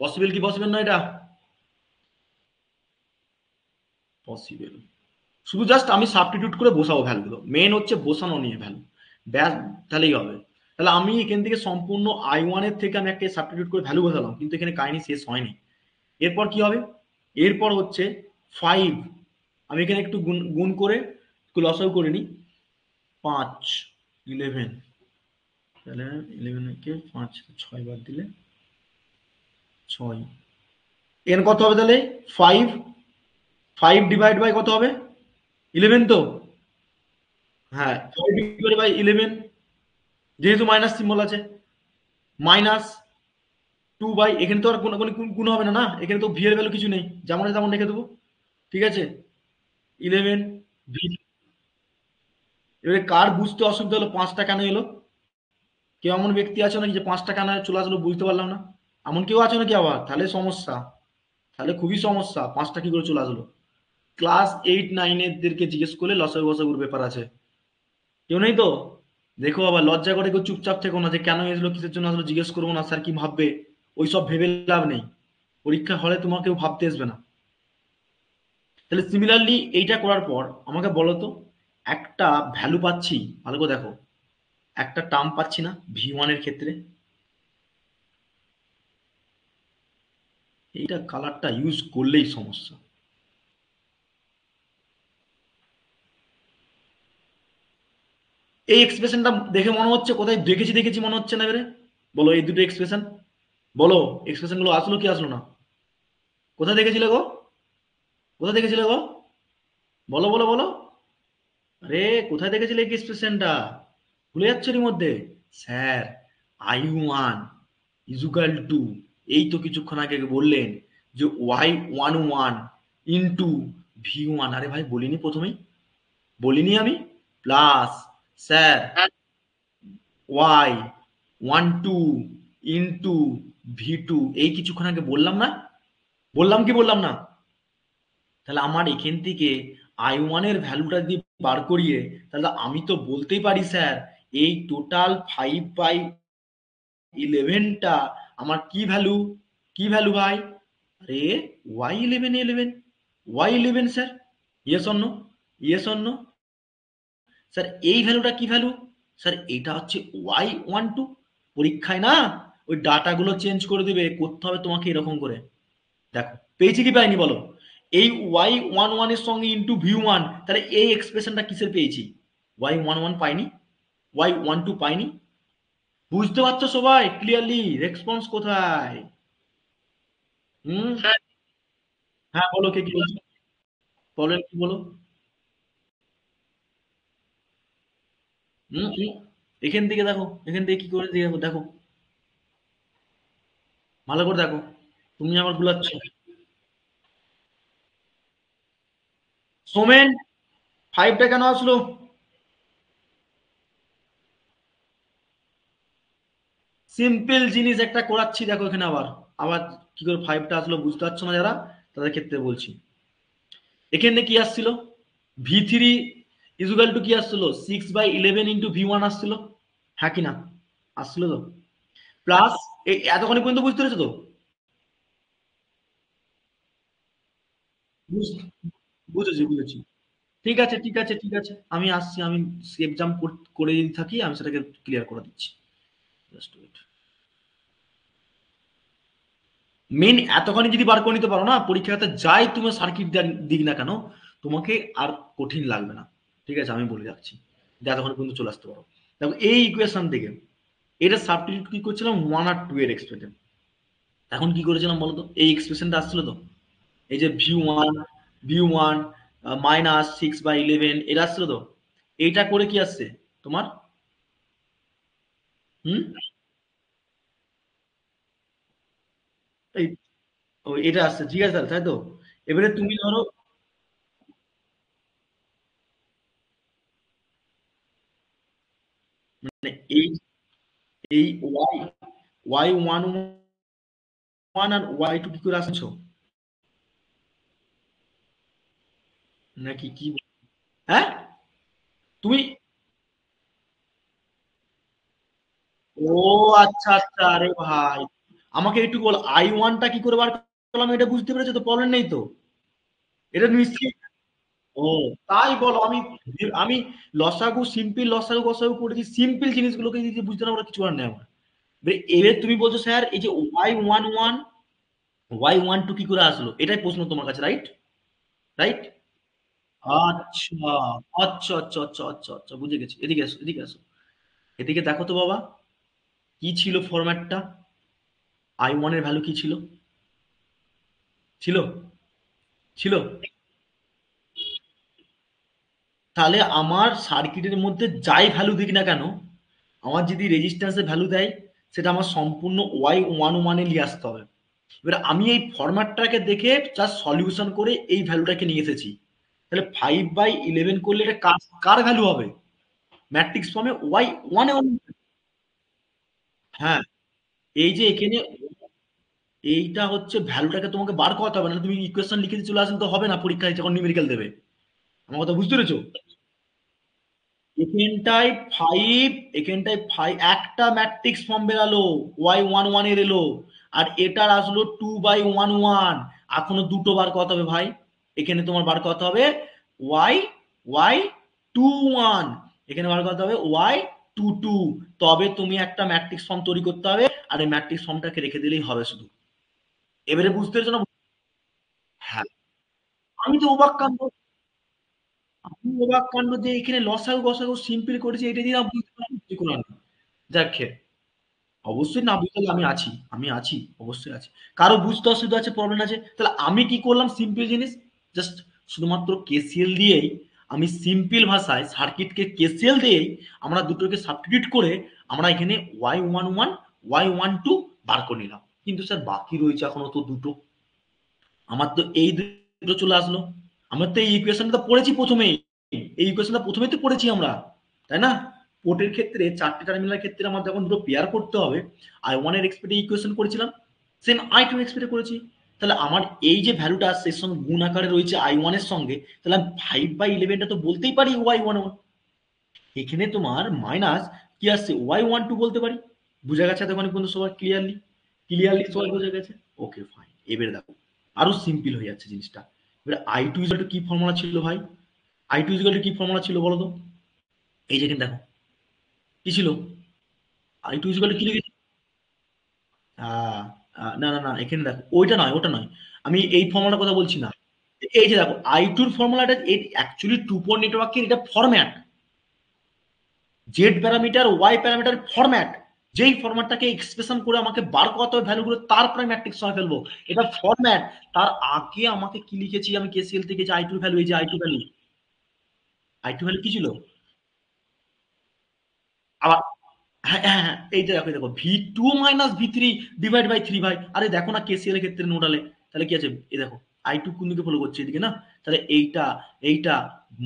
পসিবল কি পসিবল নয় এটা? পসিবল। শুধু জাস্ট আমি সাবস্টিটিউট করে বসাবো ভ্যালুগুলো, মেন হচ্ছে বসানো নিয়ে ভ্যালু, ব্যাস, তাহলেই হবে। তাহলে আমি এখান থেকে সম্পূর্ণ I1 এর থেকে আমি একটা সাবস্টিটিউট করে ভ্যালু বসালাম, কিন্তু এখানে কাহিনী শেষ হয়নি। এরপর কি হবে? এরপর হচ্ছে 5, আমি এখানে একটু গুণ গুণ করে একটু লসাগু করে নিই। 5 11, তাহলে 11 কে 5 6 বার দিলে 6, এখানে কত হবে তাহলে? 5 ডিভাইড বাই কত হবে? 11 তো, হ্যাঁ 5 ডিভাইড বাই 11, যেহেতু মাইনাস সিম্বল আছে, মাইনাস 2 বাই, এখানে তো আর কোনো গুণ হবে না, এখানে তো ভি এর ভ্যালু কিছু নেই, যেমন আছে তেমন রেখে দেবো। ঠিক আছে, 11 ভি। এবারে কার বুঝতে অসুবিধা হলো 5টা কেন এলো? কেউ এমন ব্যক্তি আছে নাকি যে 5টা কেন চলে আসলো বুঝতে পারলাম না, এমন কেউ আছে নাকি? আবার তাহলে সমস্যা, তাহলে খুবই সমস্যা, 5টা কি করে চলে আসলো? ক্লাস 8 9 এদেরকে জিজ্ঞেস করলে লসাগু গসাগুর ব্যাপার আছে। কেউ নেই তো? দেখো, আবার লজ্জা করে কেউ চুপচাপ থেকো না, যে কেন এসলো কিসের জন্য আসলো জিজ্ঞেস করবো না, স্যার কি ভাববে, ওইসব ভেবে লাভ নেই। পরীক্ষা হলে তোমাকেও ভাবতে আসবে না। তাহলে সিমিলারলি এইটা করার পর আমাকে বলো তো, একটা ভ্যালু পাচ্ছি, ভালো করে দেখো, একটা টার্ম পাচ্ছি না V1 এর ক্ষেত্রে? এইটা কালারটা ইউজ করলেই সমস্যা। এই এক্সপ্রেশনটা দেখে মনে হচ্ছে কোথায় দেখেছি মনে হচ্ছে না? এবারে বলো এই দুটো এক্সপ্রেশন, বলো এক্সপ্রেশন গুলো আসলো কি আসলো না? কোথায় দেখেছিলে গো? কোথায় দেখেছিলে গো? বলো বলো বলো। আরে কোথায় দেখেছিলে এই এক্সপ্রেশনটা? ভুলে যাচ্ছ এর মধ্যে? স্যার, I1 ইজুকাল টু, এই তো কিছুক্ষণ আগে বললেন যে Y11 ইন্টু V1। আরে ভাই বলিনি প্রথমেই? বলিনি আমি? Plus sir Y12 into V2, এই কিছুক্ষণ আগে বললাম না? বললাম কি বললাম না? তাহলে আমার এখান থেকে I1 এর ভ্যালুটা যদি বার করিয়ে, তাহলে আমি তো বলতেই পারি স্যার এই টোটাল 5/11টা আমার কি ভ্যালু? কি ভ্যালু ভাই? আরে Y11 sir. Yes or no? Yes or no? Sir এই ভ্যালুটা কি ভ্যালু? স্যার এটা হচ্ছে Y12। পরীক্ষায় না ওই ডাটাগুলো চেঞ্জ করে দিবে, করতে হবে তোমাকে এরকম করে। দেখো পেয়েছি কি পাইনি বলো? এই Y11 এর সঙ্গে ইন্টু V1, তাহলে এই এক্সপ্রেশনটা কিসের পেয়েছি? Y11 পাইনি? Y12 পাইনি? বুঝতে পারছো সবাই ক্লিয়ারলি? রেসপন্স কোথায়? হুম? হ্যাঁ বলো, কে কি বলছো? প্রবলেম কি বলো? হুম হুম। এখান থেকে দেখো, এখান থেকে কি করে দেখো, দেখো ভালো করে দেখো। তুমি আমার গুলাচ্ছ। সোমেন, 5টা কেন আসলো? সিম্পল জিনিস একটা করাচ্ছি, দেখো এখানে আবার আবার কি করে 5টা আসলো বুঝতে পারছো না যারা, তাদের ক্ষেত্রে বলছি। এখানে কি আসছিল? V3 ইজুগাল টু কি আসছিল? 6/11 ইন্টু V1 আসছিল, হ্যাঁ কি না? আসছিল তো। প্লাস এই এতক্ষণ পর্যন্ত বুঝতে পেরেছো তো? বুঝ- বুঝেছি বুঝেছি। ঠিক আছে ঠিক আছে ঠিক আছে, আমি আসছি, আমি এক্সাম করে যদি থাকি আমি সেটাকে ক্লিয়ার করে দিচ্ছি। Just wait. মেন এতখানি যদি বার করে নিতে পারো না, পরীক্ষাতে যাই তুমি সার্কিট দিক না কেন, তোমাকে আর কঠিন লাগবে না। ঠিক আছে, আমি বলে যাচ্ছি যে এতক্ষণ পর্যন্ত চলে আসতে পারো। দেখো এই ইকুয়েশন থেকে এটা সাবস্টিটিউট কি করছিলাম 1 আর 2 এর এক্সপ্রেশন। এখন কি করেছিলাম বলতো? এই এক্সপ্রেশনটা আসছিল তো, এই যে ভি ওয়ান -6/11 এটা আসছিল তো। এইটা করে কি আসছে তোমার? হুম? এই এটা আসছে, ঠিক আছে তাই তো। এবারে তুমি ধরো মানে এই Y11 আর Y2 কি করে আসছো নাকি কি? হ্যাঁ তুমি, ও আচ্ছা আচ্ছা, আরে ভাই আমাকে একটু বল I1টা কি করে বার করলাম, এটা বুঝতে পেরেছো তো? প্রবলেম নেই তো? এটা নিশ্চয়ই। ও তাই বলো, আমি আমি লসাগু সিম্পল লসাগু গসাগু করেছি, সিম্পল জিনিসগুলোকে যদি বুঝতে না পারো কিছু আর নেই আমার। এবার তুমি বলছো স্যার এই যে Y11 Y12 কি করে আসলো, এটাই প্রশ্ন তোমার কাছে, রাইট? রাইট? আচ্ছা আচ্ছা আচ্ছা আচ্ছা আচ্ছা আচ্ছা, বুঝে গেছি। এদিকে আসো, এদিকে আসো, এদিকে দেখো তো বাবা, কি ছিল ফরম্যাটটা? I1 এর ভ্যালু কি ছিল? ছিল? ছিল? তাহলে আমার সার্কিটের মধ্যে যাই ভ্যালু দিক না কেন, আমার যদি রেজিস্ট্যান্সের ভ্যালু দেয়, সেটা আমার সম্পূর্ণ Y11 নিয়ে আসতে হবে। এবার আমি এই ফরম্যাটটাকে দেখে জাস্ট সলিউশন করে এই ভ্যালুটাকে নিয়ে এসেছি। তাহলে 5/11 করলে এটা কার কার ভ্যালু হবে? ম্যাট্রিক্স ফর্মে Y1 এ। হ্যাঁ, এই যে এখানে এইটা হচ্ছে ভ্যালুটাকে তোমাকে বার করতে হবে, না তুমি ইকুয়েশন লিখে দিয়ে চলে আসলে তো হবে না পরীক্ষায় যখন নিউমেরিক্যাল দেবে। আমার কথা বুঝতে পেরেছো? এখানটায় ফাইভ, এখানটায় একটা ম্যাট্রিক্স ফর্ম বেরালো, Y11 এর এলো, আর এটার আসলো 2/11। এখনো দুটো বার করতে হবে ভাই। এখানে তোমার বার করতে হবে Y21, এখানে বার করতে হবে Y22। তবে তুমি একটা ম্যাট্রিক্স ফর্ম তৈরি করতে হবে, আর এই ম্যাট্রিক্স ফর্মটাকে রেখে দিলেই হবে শুধু। এবারে বুঝতে পেরেছো না? হ্যাঁ, আমি তো অবাক কাণ্ড, আমি অবাক কাণ্ড যে এখানে লসাগু গসাগু সিম্পল করেছি, এটা দিয়ে না বুঝতে পারলাম কিছু করার নেই। যাক খের, অবশ্যই না বুঝতে পারলে আমি আছি, আমি আছি, অবশ্যই আছি। কারো বুঝতে অসুবিধা আছে, প্রবলেম আছে, তাহলে আমি কি করলাম সিম্পল জিনিস, জাস্ট শুধুমাত্র কেসিএল দিয়েই আমি সিম্পল ভাষায় সার্কিটকে কেসিএল দিয়েই আমরা দুটোকে সাবস্টিটিউট করে আমরা এখানে y11 y12 বার করে নিলাম। কিন্তু স্যার বাকি রয়েছে এখনো তো দুটো, আমার তো এই দুটো চলে আসলো, আমরা তো এই ইকুয়েশনটা পড়েছি প্রথমেই, এই ইকুয়েশনটা প্রথমেই তো পড়েছি আমরা, তাই না? পোর্টের ক্ষেত্রে চারটে টার্মিনালের ক্ষেত্রে আমার যখন দুটো পেয়ার করতে হবে, আই ওয়ান এর এক্সপেক্টে ইকুয়েশন করেছিলাম, সেম আই টু এক্সপেক্টে করেছি। তাহলে আমার এই যে ভ্যালুটা আসছে এর সঙ্গে গুণ আকারে রয়েছে আই ওয়ান এর সঙ্গে, তাহলে আমি 5/11টা তো বলতেই পারি y11। এখানে তোমার মাইনাস কি আসছে y12 বলতে পারি। বুঝা গেছে এতক্ষণ পর্যন্ত সবাই ক্লিয়ারলি? ক্লিয়ারলি সবাই বুঝে গেছে? ওকে ফাইন, এবারে দেখো আরো সিম্পল হয়ে যাচ্ছে জিনিসটা। এবারে আই টু ইকুয়াল টু কি ফর্মুলা ছিল ভাই? আই টু ইকুয়াল টু কি ফর্মুলা ছিল বলো তো? এই যে এখানে দেখো কি ছিল, আই টু ইকুয়াল টু কি লিখেছি? আহ, না না না, এখানে দেখো ওইটা নয়, ওটা নয়, আমি এই ফর্মুলার কথা বলছি না। এই যে দেখো আই টুর ফর্মুলাটা অ্যাকচুয়ালি টু পয়েন্ট নেটওয়ার্কের এটা format, Z parameter Y parameter format, যেই ফরম্যাটটাকে এক্সপ্রেশন করে আমাকে বার করতে হবে ভ্যালুগুলো, তারপরে ম্যাট্রিক্স সময় ফেলবো, এটা ফরম্যাট। তার আগে আমাকে কি লিখেছি আমি কেসিএল থেকে, যে আই টু ভ্যালু, এই যে I two value, I two value কি ছিল আবার? হ্যাঁ হ্যাঁ হ্যাঁ, এইটা দেখো, দেখো ভি2 মাইনাস ভি3 ডিভাইড বাই 3 ভাই, আরে দেখো না কেসিএল এর ক্ষেত্রে নোডালে তাহলে কি আছে, এই দেখো আই টু কোন দিকে ফলো করছে, এদিকে না? তাহলে এইটা, এইটা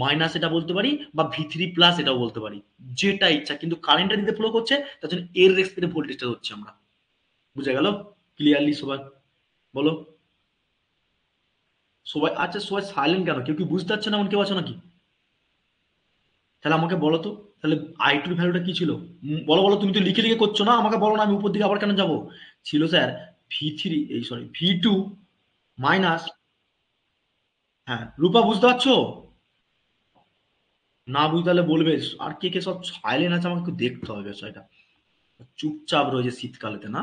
মাইনাস এটা বলতে পারি, বা ভি3 প্লাস এটাও বলতে পারি, যেটা ইচ্ছা, কিন্তু কারেন্টটা দিতে ফলো করছে, তার জন্য এর রেসপেক্টে ভোল্টেজটা হচ্ছে আমরা। বুঝা গেল ক্লিয়ারলি সবাই? বলো সবাই, আচ্ছা সবাই সাইলেন্ট কেন, কেউ কি বুঝতে পারছে না, এমন কেউ আছে নাকি? তাহলে আমাকে বলো তো, তাহলে আই টুর ভ্যালুটা কি ছিল? বলো বলো, তুমি তো লিখে লিখে করছো না, আমাকে বলো না, আমি উপর দিকে আবার কেন যাবো? ছিল স্যার ভি3, এই সরি ভি2 মাইনাস, হ্যাঁ রূপা বুঝতে পারছো? না বুঝতে পারলে বলবে। আর কে কে সব সাইলেন্ট আছে আমাকে একটু দেখতে হবে বিষয়টা, চুপচাপ রয়েছে শীতকালেতে না?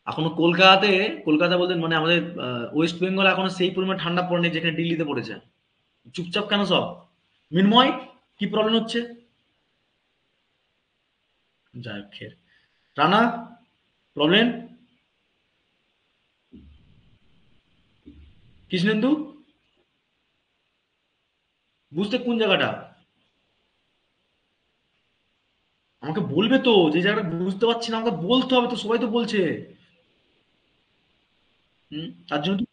এখনো কলকাতাতে, কলকাতা বলতে মানে আমাদের ওয়েস্ট বেঙ্গল এখনো সেই পরিমাণ ঠান্ডা পড়েনি যেখানে দিল্লিতে পড়েছে। চুপচাপ কেন সব? মিনময়, কি প্রবলেম হচ্ছে? যাই হোক খের, রানা, প্রবলেম? কৃষ্ণেন্দু, বুঝতে কোন জায়গাটা? আমাকে বলবে তো, যে জায়গাটা বুঝতে পারছি না আমাকে বলতে হবে তো, সবাই তো বলছে। তার জন্য তো,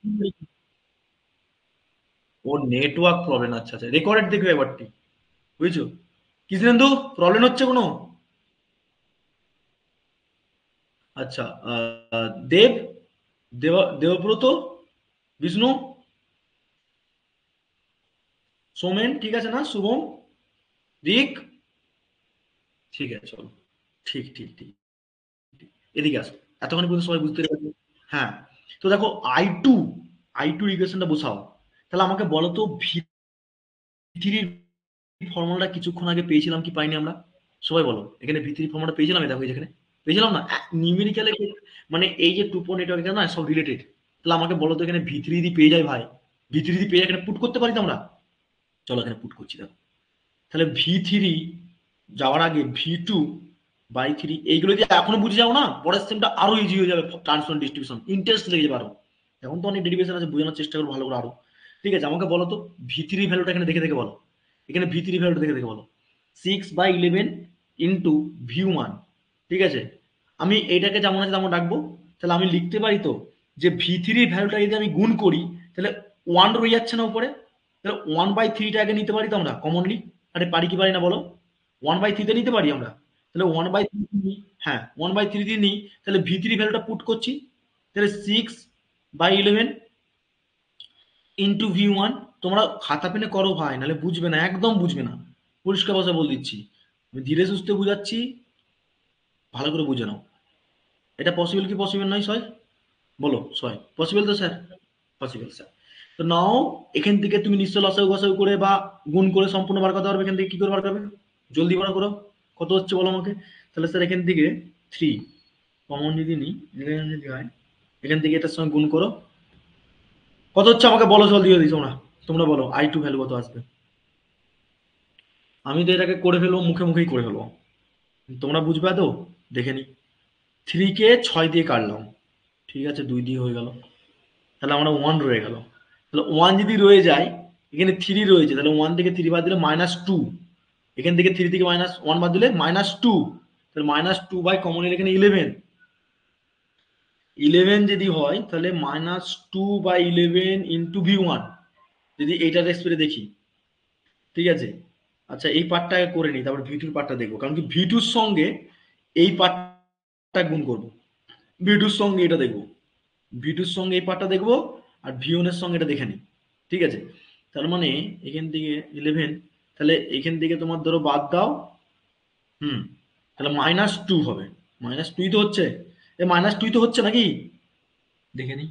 ও নেটওয়ার্ক প্রবলেম, আচ্ছা আচ্ছা, রেকর্ডেড দেখবে এবারটি, বুঝছো? কৃষ্ণেন্দু, প্রবলেম হচ্ছে কোনো? আচ্ছা, দেব, দেবব্রত, বিষ্ণু, সোমেন ঠিক আছে না, শুভম, রিক, ঠিক আছে চলো, ঠিক ঠিক ঠিক ঠিক। এদিকে আসো, এতক্ষণ পর্যন্ত সবাই বুঝতে পারবে? হ্যাঁ, তো দেখো আই টু ইকুয়েশনটা বসাও। তাহলে আমাকে বলো তো ভি3 ফর্মুলাটা কিছুক্ষণ আগে পেয়েছিলাম কি পাইনি আমরা? সবাই বলো, এখানে ভি3 ফর্মুলাটা পেয়েছিলাম, এই দেখো এই যেখানে পেয়েছিলাম না, নিউমেরিক্যালে, মানে এই যে টু পয়েন্ট নেটওয়ার্ক না সব রিলেটেড। তাহলে আমাকে বলো তো এখানে ভি3 যদি পেয়ে যায় ভাই, ভি3 যদি পেয়ে যায় এখানে পুট করতে পারি তো আমরা? চলো এখানে পুট করছি দেখো। তাহলে ভি3 যাওয়ার আগে ভি2/3, এইগুলো যদি এখনো বুঝে যাও না, পরের সেমটা আরো ইজি হয়ে যাবে, ট্রান্সফার ডিস্ট্রিবিউশন ইন্টারেস্ট লেগে যাবে আরো। এখন তো অনেক ডেরিভেশন আছে, বোঝানোর চেষ্টা করবো ভালো করে আরো। ঠিক আছে, আমাকে বলো তো ভি3 ভ্যালুটা এখানে দেখে দেখে বলো, এখানে ভি3 ভ্যালুটা দেখে দেখে বলো। 6/11 ইন্টু ভি1, ঠিক আছে? আমি এইটাকে যেমন আছে তেমন রাখবো। তাহলে আমি লিখতে পারি তো যে ভি3 ভ্যালুটা যদি আমি গুণ করি, তাহলে ওয়ান রয়ে যাচ্ছে না উপরে, তাহলে 1/3টা আগে নিতে পারি তো আমরা কমনলি। আরে পারি কি পারি না বলো? 1/3তে নিতে পারি আমরা, তাহলে 1/3 নিই, হ্যাঁ 1/3 দিয়ে নিই, তাহলে ভি3 ভ্যালুটা পুট করছি, তাহলে 6/11 ইন্টু ভি1। তোমরা খাতা পেনে করো ভাই, নাহলে বুঝবে না, একদম বুঝবে না, পরিষ্কার ভাষা বলে দিচ্ছি, আমি ধীরে সুস্থে বুঝাচ্ছি, ভালো করে বুঝে নাও। এটা পসিবল কি পসিবল নয় সয়? বলো সয়, পসিবল তো স্যার? Possible sir. তো নাও, এখান থেকে তুমি নিশ্চয় লসাগু গসাগু করে বা গুণ করে সম্পূর্ণ বার করতে পারবে, এখান থেকে কি করে বার করবে? জলদি বার করো, কত হচ্ছে বলো আমাকে। তাহলে স্যার এখান থেকে 3 কমন যদি নিই, এখানে যদি হয় এখান থেকে এটার সঙ্গে গুণ করো, কত হচ্ছে আমাকে বলো, জল দিয়ে দিই তোমরা, তোমরা বলো I2 ভ্যালু কত আসবে। আমি তো এটাকে করে ফেলবো, মুখে মুখেই করে ফেলবো, তোমরা বুঝবে তো, দেখে নি। 3 কে 6 দিয়ে কাটলাম, ঠিক আছে 2 দিয়ে হয়ে গেল, তাহলে আমরা 1 রয়ে গেল। তাহলে 1 যদি রয়ে যায়, এখানে 3 রয়েছে, তাহলে 1 থেকে 3 বাদ দিলে -2, এখান থেকে 3 থেকে -1 বাদ দিলে -2, তাহলে -2 বাই কমন এর এখানে 11, 11 যদি হয় তাহলে -2/11 ইন্টু V1, যদি এইটার রেসপেক্টে দেখি, ঠিক আছে। আচ্ছা এই পার্টটা করে নিই, তারপর V2 পার্টটা দেখবো, কারণ কি V2 সঙ্গে এই পার্টটা গুণ করবো, V2 সঙ্গে এটা দেখবো, V2 সঙ্গে এই পার্টটা দেখবো, আর V1 এর সঙ্গে এটা দেখে নিই, ঠিক আছে। তার মানে এখান থেকে 11, তাহলে এখান থেকে তোমার ধরো বাদ দাও, হুম, তাহলে -2 হবে, -2 তো হচ্ছে, এ -2 তো হচ্ছে নাকি, দেখে নিই।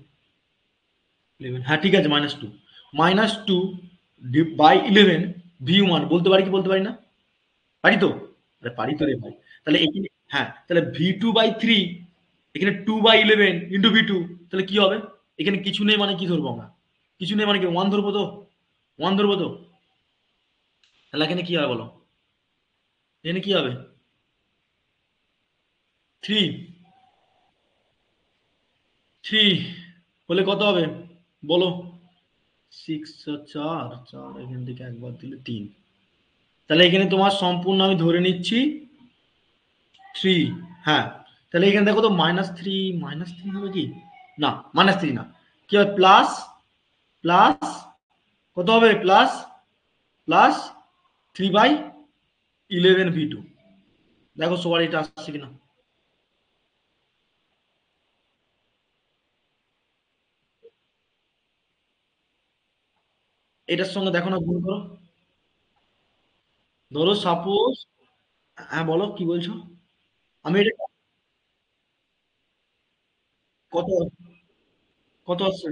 11, হ্যাঁ ঠিক আছে -2, -2/11 V1, বলতে পারি কি বলতে পারি না, পারি তো, আরে পারি তো রে ভাই। তাহলে এখানে, হ্যাঁ তাহলে V2/3, এখানে 2/11 ইন্টু V2, তাহলে কি হবে, এখানে কিছু নেই মানে কি ধরবো আমরা, কিছু নেই মানে কি 1 ধরবো তো, 1 ধরবো তো, তাহলে এখানে কি হবে বলো, এখানে কি হবে, 3, 3 হলে কত হবে বলো, 6 4, 4 এখান থেকে একবার দিলে 3, তাহলে এখানে তোমার সম্পূর্ণ আমি ধরে নিচ্ছি 3, হ্যাঁ, তাহলে এখানে দেখো তো -3, -3 হবে কি, না -3 না, কি হবে প্লাস, প্লাস কত হবে, প্লাস প্লাস 3/11 V2, দেখো সবার এটা আসছে কিনা, এটার সঙ্গে দেখো না গুণ করো, ধরো সাপোজ, হ্যাঁ বলো কি বলছো, আমি এটা কত, কত আসছে,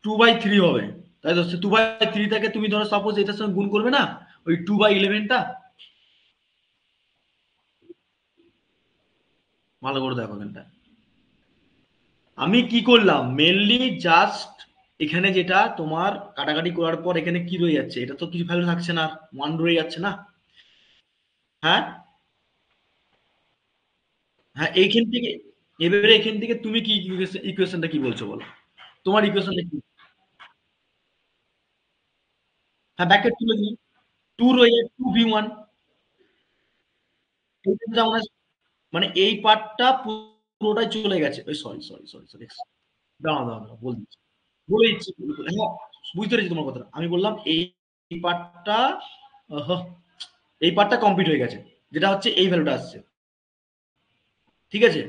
2/3 হবে, তাই তো 2/3 থেকে তুমি ধরো সাপোজ এটার সঙ্গে গুণ করবে না, ওই 2/11টা, ভালো করে দেখো এখানটা, আমি কি করলাম মেনলি জাস্ট, এখানে যেটা তোমার কাটাকাটি করার পর এখানে কি রয়ে যাচ্ছে, এটা তো কিছু ভ্যালু থাকছে না, 1 রয়ে যাচ্ছে না, হ্যাঁ, হ্যাঁ এইখান থেকে, এবারে এখান থেকে তুমি কি ইকুয়েশনটা কি বলছো বলো, তোমার ইকুয়েশনটা কি, হ্যাঁ ব্র্যাকেট তুলে দিই, 2 রয়ে যায় 2V1, মানে এই পার্টটা পুরোটাই চলে গেছে, ওই সরি সরি সরি সরি, দাঁড়াও দাঁড়াও দাঁড়াও, বলে দিচ্ছি, বলে দিচ্ছি, হ্যাঁ বুঝতে পেরেছি তোমার কথাটা, আমি বললাম এই পার্টটা, এই পার্টটা কমপ্লিট হয়ে গেছে, যেটা হচ্ছে এই ভ্যালুটা আসছে, ঠিক আছে,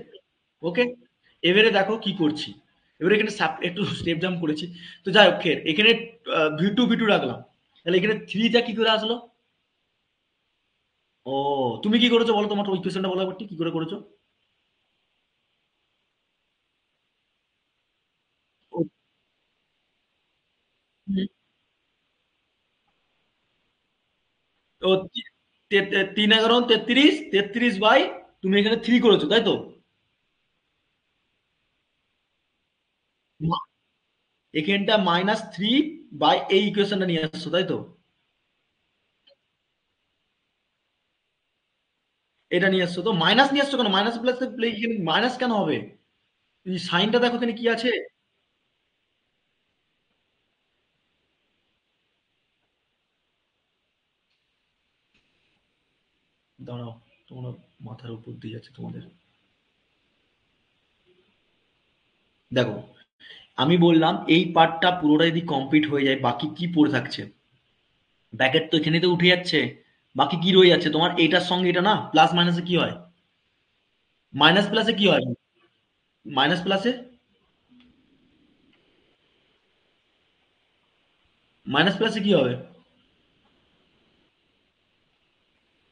ওকে। এবারে দেখো কি করছি, এবারে এখানে একটু স্টেপ জাম্প করেছি, তো যাই হোক এখানে V2 রাখলাম, তাহলে এখানে 3টা কি করে আসলো, ও তুমি কি করেছো বলো, তোমার ইকুয়েশনটা বলো একবার ঠিক কি করে করেছো, ও, হুম, ও 3 11 33 বাই, তুমি এখানে 3 করেছো তাই তো, এখানটা -3 বাই এই ইকুয়েশনটা নিয়ে আসছো তাই তো, এটা নিয়ে আসছো তো, মাইনাস নিয়ে আসছো কেন, মাইনাস প্লাস, মাইনাস কেন হবে, এই সাইনটা দেখো এখানে কি আছে, দাঁড়াও, তোমরা মাথার উপর দিয়ে যাচ্ছে তোমাদের, দেখো আমি বললাম এই পার্টটা পুরোটা যদি কমপ্লিট হয়ে যায় বাকি কি পড়ে থাকছে, ব্র্যাকেট তো এখানে তো উঠে যাচ্ছে, বাকি কি রয়ে যাচ্ছে তোমার, এইটার সঙ্গে এটা না, প্লাস মাইনাসে কি হয়, মাইনাস প্লাসে কি হয়, মাইনাস প্লাসে, মাইনাস প্লাসে কি হবে,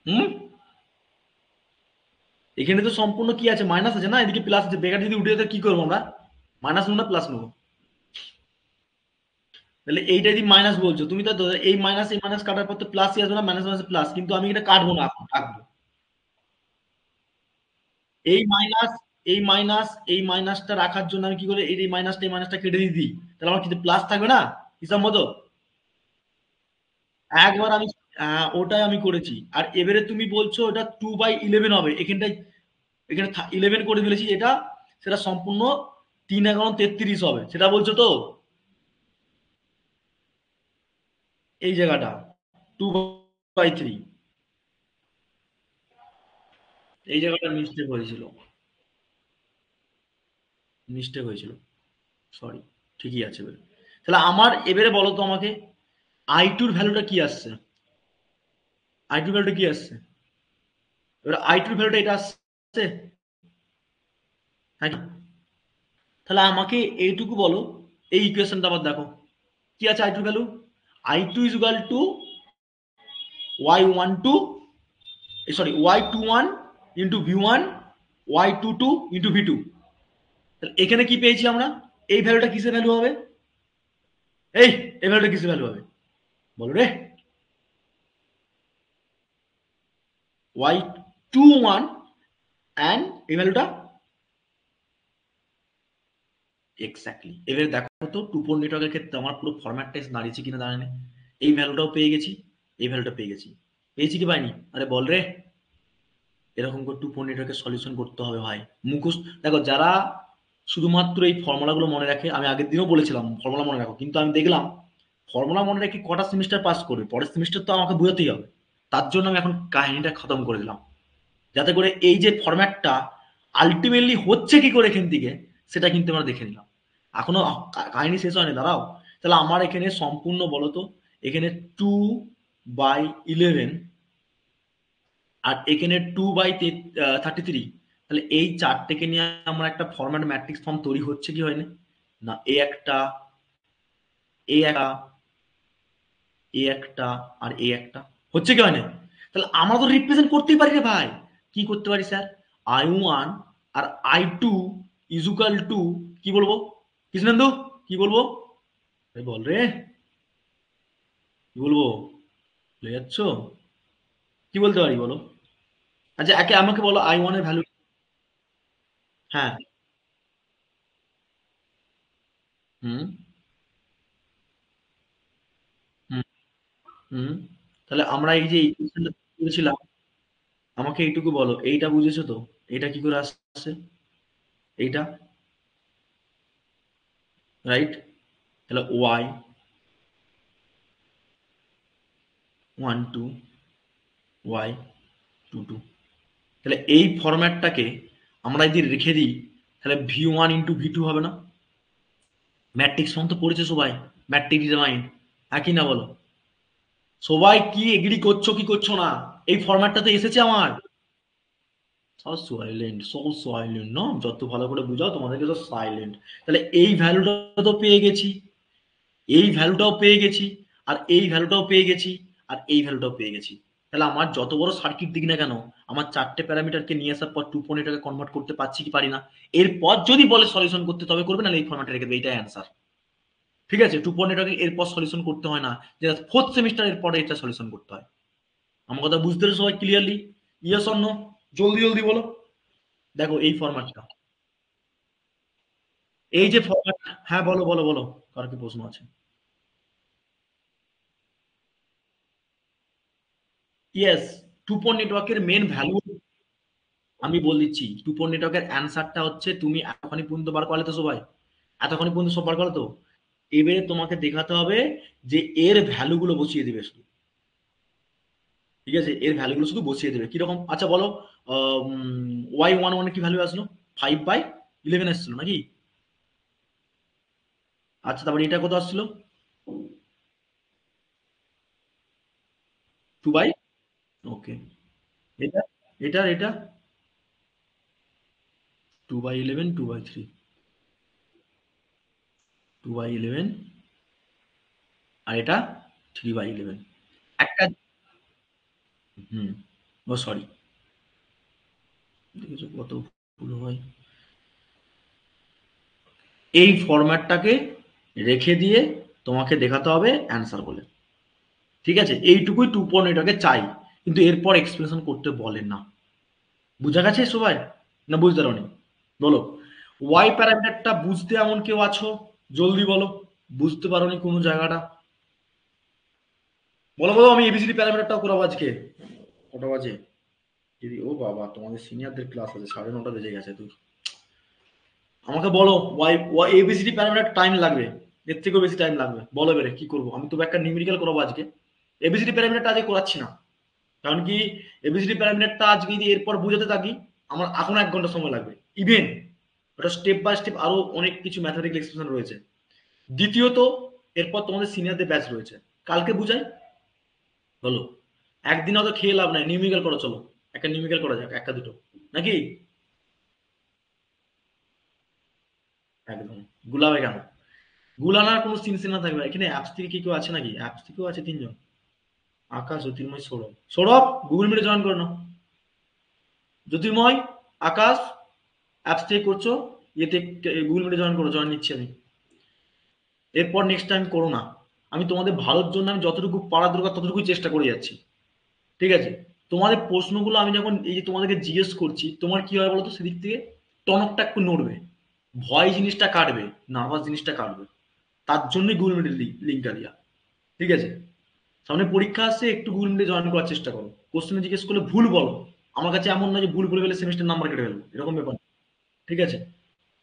হুম, এখানে তো সম্পূর্ণ কি আছে, মাইনাস আছে না, এদিকে প্লাস আছে, ব্র্যাকেট যদি উঠে যেত কি করবো আমরা, মাইনাস নেবো না প্লাস নেবো? তাহলে এইটা যদি মাইনাস বলছো তুমি, তো এই মাইনাস কাটার পর তো প্লাসই আসবে না, মাইনাস মাইনাস প্লাস, কিন্তু আমি এটা কাটবো না, এখন রাখবো। এই মাইনাস এই মাইনাসটা রাখার জন্য আমি কি করে এই মাইনাসটা কেটে দিয়ে দিই, তাহলে আমার কিন্তু প্লাস থাকবে না হিসাব মতো। একবার আমি ওটাই আমি করেছি। আর এবারে তুমি বলছো এটা 2/11 হবে, এখানটায় এখানে 11 করে ফেলেছি, এটা সেটা সম্পূর্ণ 3×11 = 33 হবে, সেটা বলছো তো? এই জায়গাটা 2/3, এই জায়গাটা মিস্টেক হয়েছিল, সরি। ঠিকই আছে এবারে। তাহলে আমার এবারে বলো তো আমাকে, I2 এর ভ্যালুটা কি আসছে, I2 ভ্যালুটা কি আসছে? এবার I2 ভ্যালুটা এটা আসছে, হ্যাঁ কি? তাহলে আমাকে এইটুকু বলো, এই ইকুয়েশনটা আবার দেখো কি আছে। I2 value, I2 is equal two y12, sorry y21 into v1, y22 into v2। তাহলে এখানে কি পেয়েছি আমরা, এই ভ্যালুটা কিসের ভ্যালু হবে, এই এই ভ্যালুটা কিসের ভ্যালু হবে বলো রে? y21 অ্যান্ড এই ভ্যালুটা এক্স্যাক্টলি। এবারে দেখো তো টুপন নেটওয়ার্কের ক্ষেত্রে আমার পুরো ফরম্যাটটা এসে দাঁড়িয়েছে কিনা দাঁড়ায়নি। এই ভ্যালুটাও পেয়ে গেছি, এই ভ্যালুটা পেয়ে গেছি, পেয়েছি কি পাইনি? আরে বল রে। এরকম করে টুপন নেটওয়ার্কের সলিউশন করতে হবে ভাই, মুখোশ। দেখো যারা শুধুমাত্র এই ফর্মুলাগুলো মনে রাখে, আমি আগের দিনও বলেছিলাম ফর্মুলা মনে রাখো, কিন্তু আমি দেখলাম ফর্মুলা মনে রেখে কটা সেমিস্টার পাস করবে, পরের সেমিস্টার তো আমাকে বোঝাতেই হবে। তার জন্য আমি এখন কাহিনীটা খতম করে দিলাম, যাতে করে এই যে ফরম্যাটটা আলটিমেটলি হচ্ছে কি করে এখান থেকে, সেটা কিন্তু আমরা দেখে নিলাম। এখনো কাহিনী শেষ হয়নি, দাঁড়াও। তাহলে আমার এখানে সম্পূর্ণ বলো তো, এখানে 2/11 আর এখানে 2/33, তাহলে এই চারটেকে নিয়ে আমরা একটা ফরম্যাট ম্যাট্রিক্স ফর্ম তৈরি হচ্ছে কি হয়নি? না, এ একটা এ একটা আর এ একটা হচ্ছে কি হয় না? তাহলে আমরা তো রিপ্রেজেন্ট করতেই পারি রে ভাই। কি করতে পারি sir? I1 R I2 equal to, কি বলবো কৃষ্ণেন্দু, কি বলবো? এই বল রে, কি বলবো? ভুলে যাচ্ছ? কি বলতে পারি বলো? আচ্ছা একে আমাকে বলো I1 এর ভ্যালু। হ্যাঁ। হুম। হুম। হুম। তাহলে আমরা এই যে ইকুয়েশনটা করেছিলাম, আমাকে এইটুকু বলো, এইটা বুঝেছো তো? এটা কি করে আসছে, এইটা, রাইট? তাহলে y12 y22, তাহলে এই ফরম্যাটটাকে আমরা যদি রেখে দিই, তাহলে v1 × v2 হবে না? ম্যাট্রিক্স ফর্ম তো পড়েছে সবাই, ম্যাট্রিক্স ডিটারমাইন, একই না বলো? সবাই কি এগ্রি করছো কি করছো না? এই ফরম্যাটটা তো এসেছে আমার। সব সাইলেন্ট, সব সাইলেন্ট না, যত ভালো করে বুঝাও তোমাদেরকে তো সাইলেন্ট। তাহলে এই ভ্যালুটা তো পেয়ে গেছি, এই ভ্যালুটাও পেয়ে গেছি, আর এই ভ্যালুটাও পেয়ে গেছি, আর এই ভ্যালুটাও পেয়ে গেছি। তাহলে আমার যত বড় সার্কিট দিক না কেন, আমার চারটে প্যারামিটারকে নিয়ে আসার পর 2.8টাকে কনভার্ট করতে পারছি কি পারি না? এরপর যদি বলে সলিউশন করতে, তবে করবে, না এই ফরম্যাটে রেখে দেবে, এইটাই অ্যান্সার। ঠিক আছে, 2.8টাকে এরপর সলিউশন করতে হয় না, যে ফোর্থ সেমিস্টার এর পরে এটা সলিউশন করতে হয়। আমার কথা বুঝতে পেরেছো সবাই ক্লিয়ারলি? Yes or no? জলদি জলদি বলো। দেখো এই ফরম্যাটটা, এই যে ফরম্যাট। হ্যাঁ বলো বলো বলো, কার কি প্রশ্ন আছে? ইয়েস, টুপন নেটওয়ার্কের মেন ভ্যালু আমি বলে দিচ্ছি। টুপন নেটওয়ার্কের অ্যান্সারটা হচ্ছে, তুমি এতখানি পর্যন্ত বার করলে তো সবাই, এতখানি পর্যন্ত সব বার করলে তো, এবারে তোমাকে দেখাতে হবে যে এর ভ্যালুগুলো বসিয়ে দিবে শুধু। ঠিক আছে, এর ভ্যালুগুলো শুধু বসিয়ে দেবে কিরকম, আচ্ছা বলো। y11 কি ভ্যালু আসলো? 5/11 আসছিল নাকি? আচ্ছা, তারপরে এটা কত আসছিল? 2/, ওকে। এটা, এটা 2/11, 2/3, 2/11, আর এটা 3/11। একটা, হুম, ও সরি, দেখেছো কত ভুল হয়। এই ফরম্যাটটাকে রেখে দিয়ে তোমাকে দেখাতে হবে অ্যান্সার বলে। ঠিক আছে, এইটুকুই 2.8 চাই, কিন্তু এরপর এক্সপ্লেনেশন করতে বলেন না। বুঝা গেছে সবাই, না বুঝতে পারোনি? বলো, ওয়াই প্যারামিটারটা বুঝতে এমন কেউ আছো? জলদি বলো, বুঝতে পারোনি কোনো জায়গাটা? বলো বলো, আমি এবিসিডি প্যারামিটারটাও করাবো আজকে। কটা বাজে? যদি ও বাবা, তোমাদের সিনিয়রদের ক্লাস আছে, 9:30 বেজে গেছে। তুই আমাকে বলো, Y Y ABCD parameter time লাগবে, এর থেকেও বেশি টাইম লাগবে। বলো এবারে কি করবো, আমি তো একটা নিউমেরিক্যাল করাবো আজকে। এবিসিডি প্যারামিটারটা আজকে করাচ্ছি না, কারণ কি, এবিসিডি প্যারামিটারটা আজকে যদি এরপর বোঝাতে থাকি আমার এখন 1 ঘন্টা সময় লাগবে। ইভেন ওটা স্টেপ বাই স্টেপ আরো অনেক কিছু ম্যাথমেটিক্যাল এক্সপ্রেশন রয়েছে। দ্বিতীয়ত, এরপর তোমাদের সিনিয়রদের ব্যাচ রয়েছে, কালকে বুঝাই। বলো, একদিন অত খেয়ে লাভ নাই, নিউমেরিক্যাল করো, চলো একটা নিউমেরিক্যাল করা যাক, একটা দুটো নাকি? একদম। গুলাবে কেন? গুলানার কোনো সিন সিনা থাকবে না। এখানে অ্যাপস থেকে কি কেউ আছে নাকি? অ্যাপস থেকেও আছে 3 জন, আকাশ, জ্যোতির্ময়, সৌরভ। সৌরভ, গুগল মিটে জয়েন করে নাও। জ্যোতির্ময়, আকাশ, অ্যাপস থেকে করছো, ইয়েতে গুগল মিটে জয়েন করো, জয়েন নিচ্ছি আমি। এরপর নেক্সট টাইম করো না। আমি তোমাদের ভালোর জন্য আমি যতটুকু পারা দরকার ততটুকুই চেষ্টা করে যাচ্ছি। ঠিক আছে, তোমাদের প্রশ্নগুলো আমি যখন এই যে তোমাদেরকে জিজ্ঞেস করছি, তোমার কি হয় বলতো, সেদিক থেকে টনকটা একটু নড়বে, ভয় জিনিসটা কাটবে, নার্ভাস জিনিসটা কাটবে। তার জন্যই গুগল মিটের লিঙ্কটা দিয়া। ঠিক আছে, সামনে পরীক্ষা আসছে, একটু গুগল মিটে জয়েন করার চেষ্টা করো। কোশ্চেনে জিজ্ঞেস করলে ভুল বলো, আমার কাছে এমন না যে ভুল বলে গেলে সেমিস্টার নাম্বার কেটে ফেলবো, এরকম ব্যাপার না। ঠিক আছে,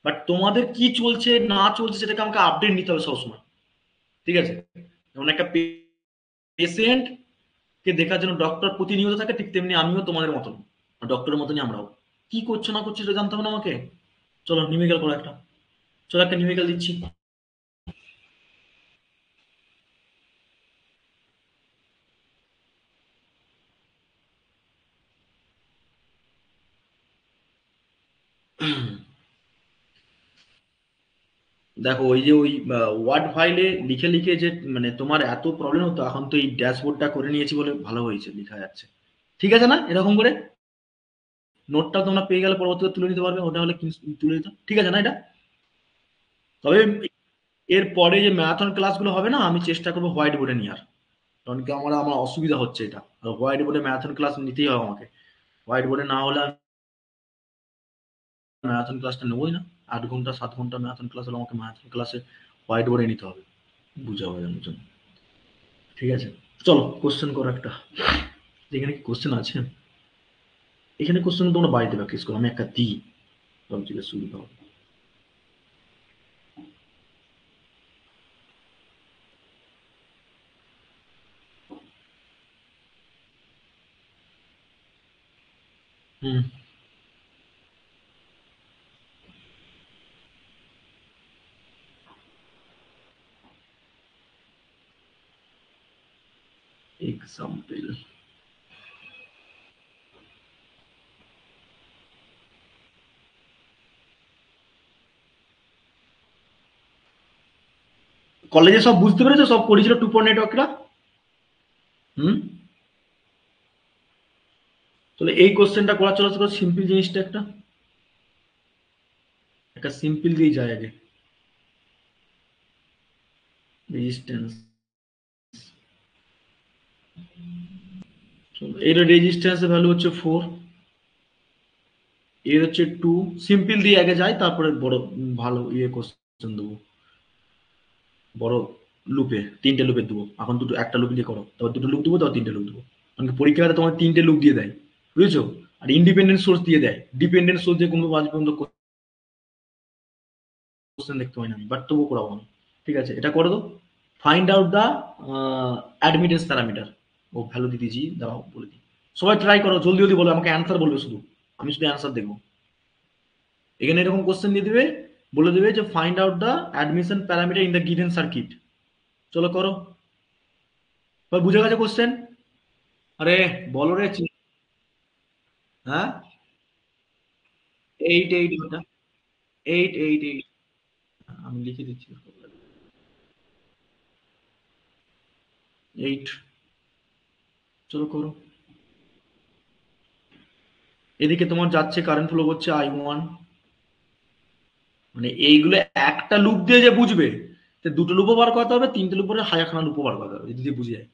বাট তোমাদের কি চলছে না চলছে সেটাকে আমাকে আপডেট নিতে হবে সবসময়। ঠিক আছে, যেমন একটা পেশেন্ট কে দেখার জন্য ডক্টর প্রতিনিয়ত থাকে, ঠিক তেমনি আমিও তোমাদের মতন, ডক্টরের মতনই আমরাও। কি করছো না করছো সেটা জানতে হবে না আমাকে? চলো নিউমেরিক্যাল করো একটা, চলো একটা নিউমেরিক্যাল দিচ্ছি। দেখো, ওই যে ওই ওয়ার্ড ফাইলে লিখে লিখে যে মানে তোমার এত প্রবলেম হতো, এখন তো এই ড্যাশবোর্ডটা করে নিয়েছি বলে ভালো হয়েছে, লেখা যাচ্ছে। ঠিক আছে না, এরকম করে নোটটা তোমরা পেয়ে গেলে পরবর্তীতে তুলে নিতে পারবে, ওটা হলে তুলে নিতে, ঠিক আছে না এটা? তবে এর পরে যে ম্যারাথন ক্লাসগুলো হবে না, আমি চেষ্টা করবো হোয়াইট বোর্ডে নেওয়ার। কারণ কি, আমার আমার অসুবিধা হচ্ছে এটা, আর হোয়াইট বোর্ডে ম্যারাথন ক্লাস নিতেই হবে আমাকে। হোয়াইট বোর্ডে না হলে আমি ম্যারাথন ক্লাসটা নেবোই না। 8 ঘন্টা 7 ঘন্টা ম্যারাথন ক্লাস হলে আমাকে ম্যারাথন ক্লাসে হোয়াইট বোর্ডে নিতে হবে, বুঝা হবে আমার জন্য। ঠিক আছে, চলো কোশ্চেন করো একটা। এখানে কি কোশ্চেন আছে? এখানে কোশ্চেন তোমরা বাড়িতে প্র্যাকটিস করো, আমি একটা দিই, সব থেকে সুবিধা হবে। হুম। এক্সাম্পল। কলেজে সব বুঝতে পেরেছো, সব পড়েছিল 2.8 হুম। তাহলে এই কোশ্চেনটা করার চলো, সিম্পল জিনিসটা একটা, একটা সিম্পল দিয়ে যায় আগে। রেজিস্ট্যান্স, এর রেজিস্ট্যান্সের ভ্যালু হচ্ছে 4, এর হচ্ছে 2। সিম্পল দিয়ে আগে যায়, তারপরে বড় ভালো ইয়ে কোশ্চেন দেবো, বড় লুপে, 3টে লুপে দেবো। এখন দুটো, একটা লুপ দিয়ে করো, তারপর 2টো লুপ দেবো, তারপর 3টে লুপ দেবো। কারণ কি, পরীক্ষাতে তোমার 3টে লুপ দিয়ে দেয়, বুঝেছো? আর ইন্ডিপেন্ডেন্ট সোর্স দিয়ে দেয়, ডিপেন্ডেন্ট সোর্স দিয়ে কোনো আজ পর্যন্ত কোশ্চেন দেখতে পাই না আমি, বাট তবুও করাবো আমি। ঠিক আছে, এটা করে দাও। Find out the admittance parameter. ও ভ্যালু দিয়ে দিয়েছি, দাঁড়াও বলে দিই। সবাই ট্রাই করো, জলদি জলদি বলো, আমাকে অ্যান্সার বলবে শুধু, আমি শুধু অ্যান্সার দেখবো। এখানে এরকম কোশ্চেন দিয়ে দিবে, বলে দেবে যে find out the admission parameter in the given circuit. চলো করো। এবার বুঝে গেছে কোশ্চেন? আরে বলো রে হ্যাঁ, 8 8 ওটা, 8 8 8। আমি লিখে দিচ্ছি, 8। চলো করো। এদিকে তোমার যাচ্ছে কারেন্ট ফ্লো করছে I1, মানে এইগুলো একটা লুপ দিয়ে যে বুঝবে, দুটো লুপও বার করতে হবে, তিনটে লুপের হাজারখানা লুপও বার করতে হবে যদি বুঝে যায়।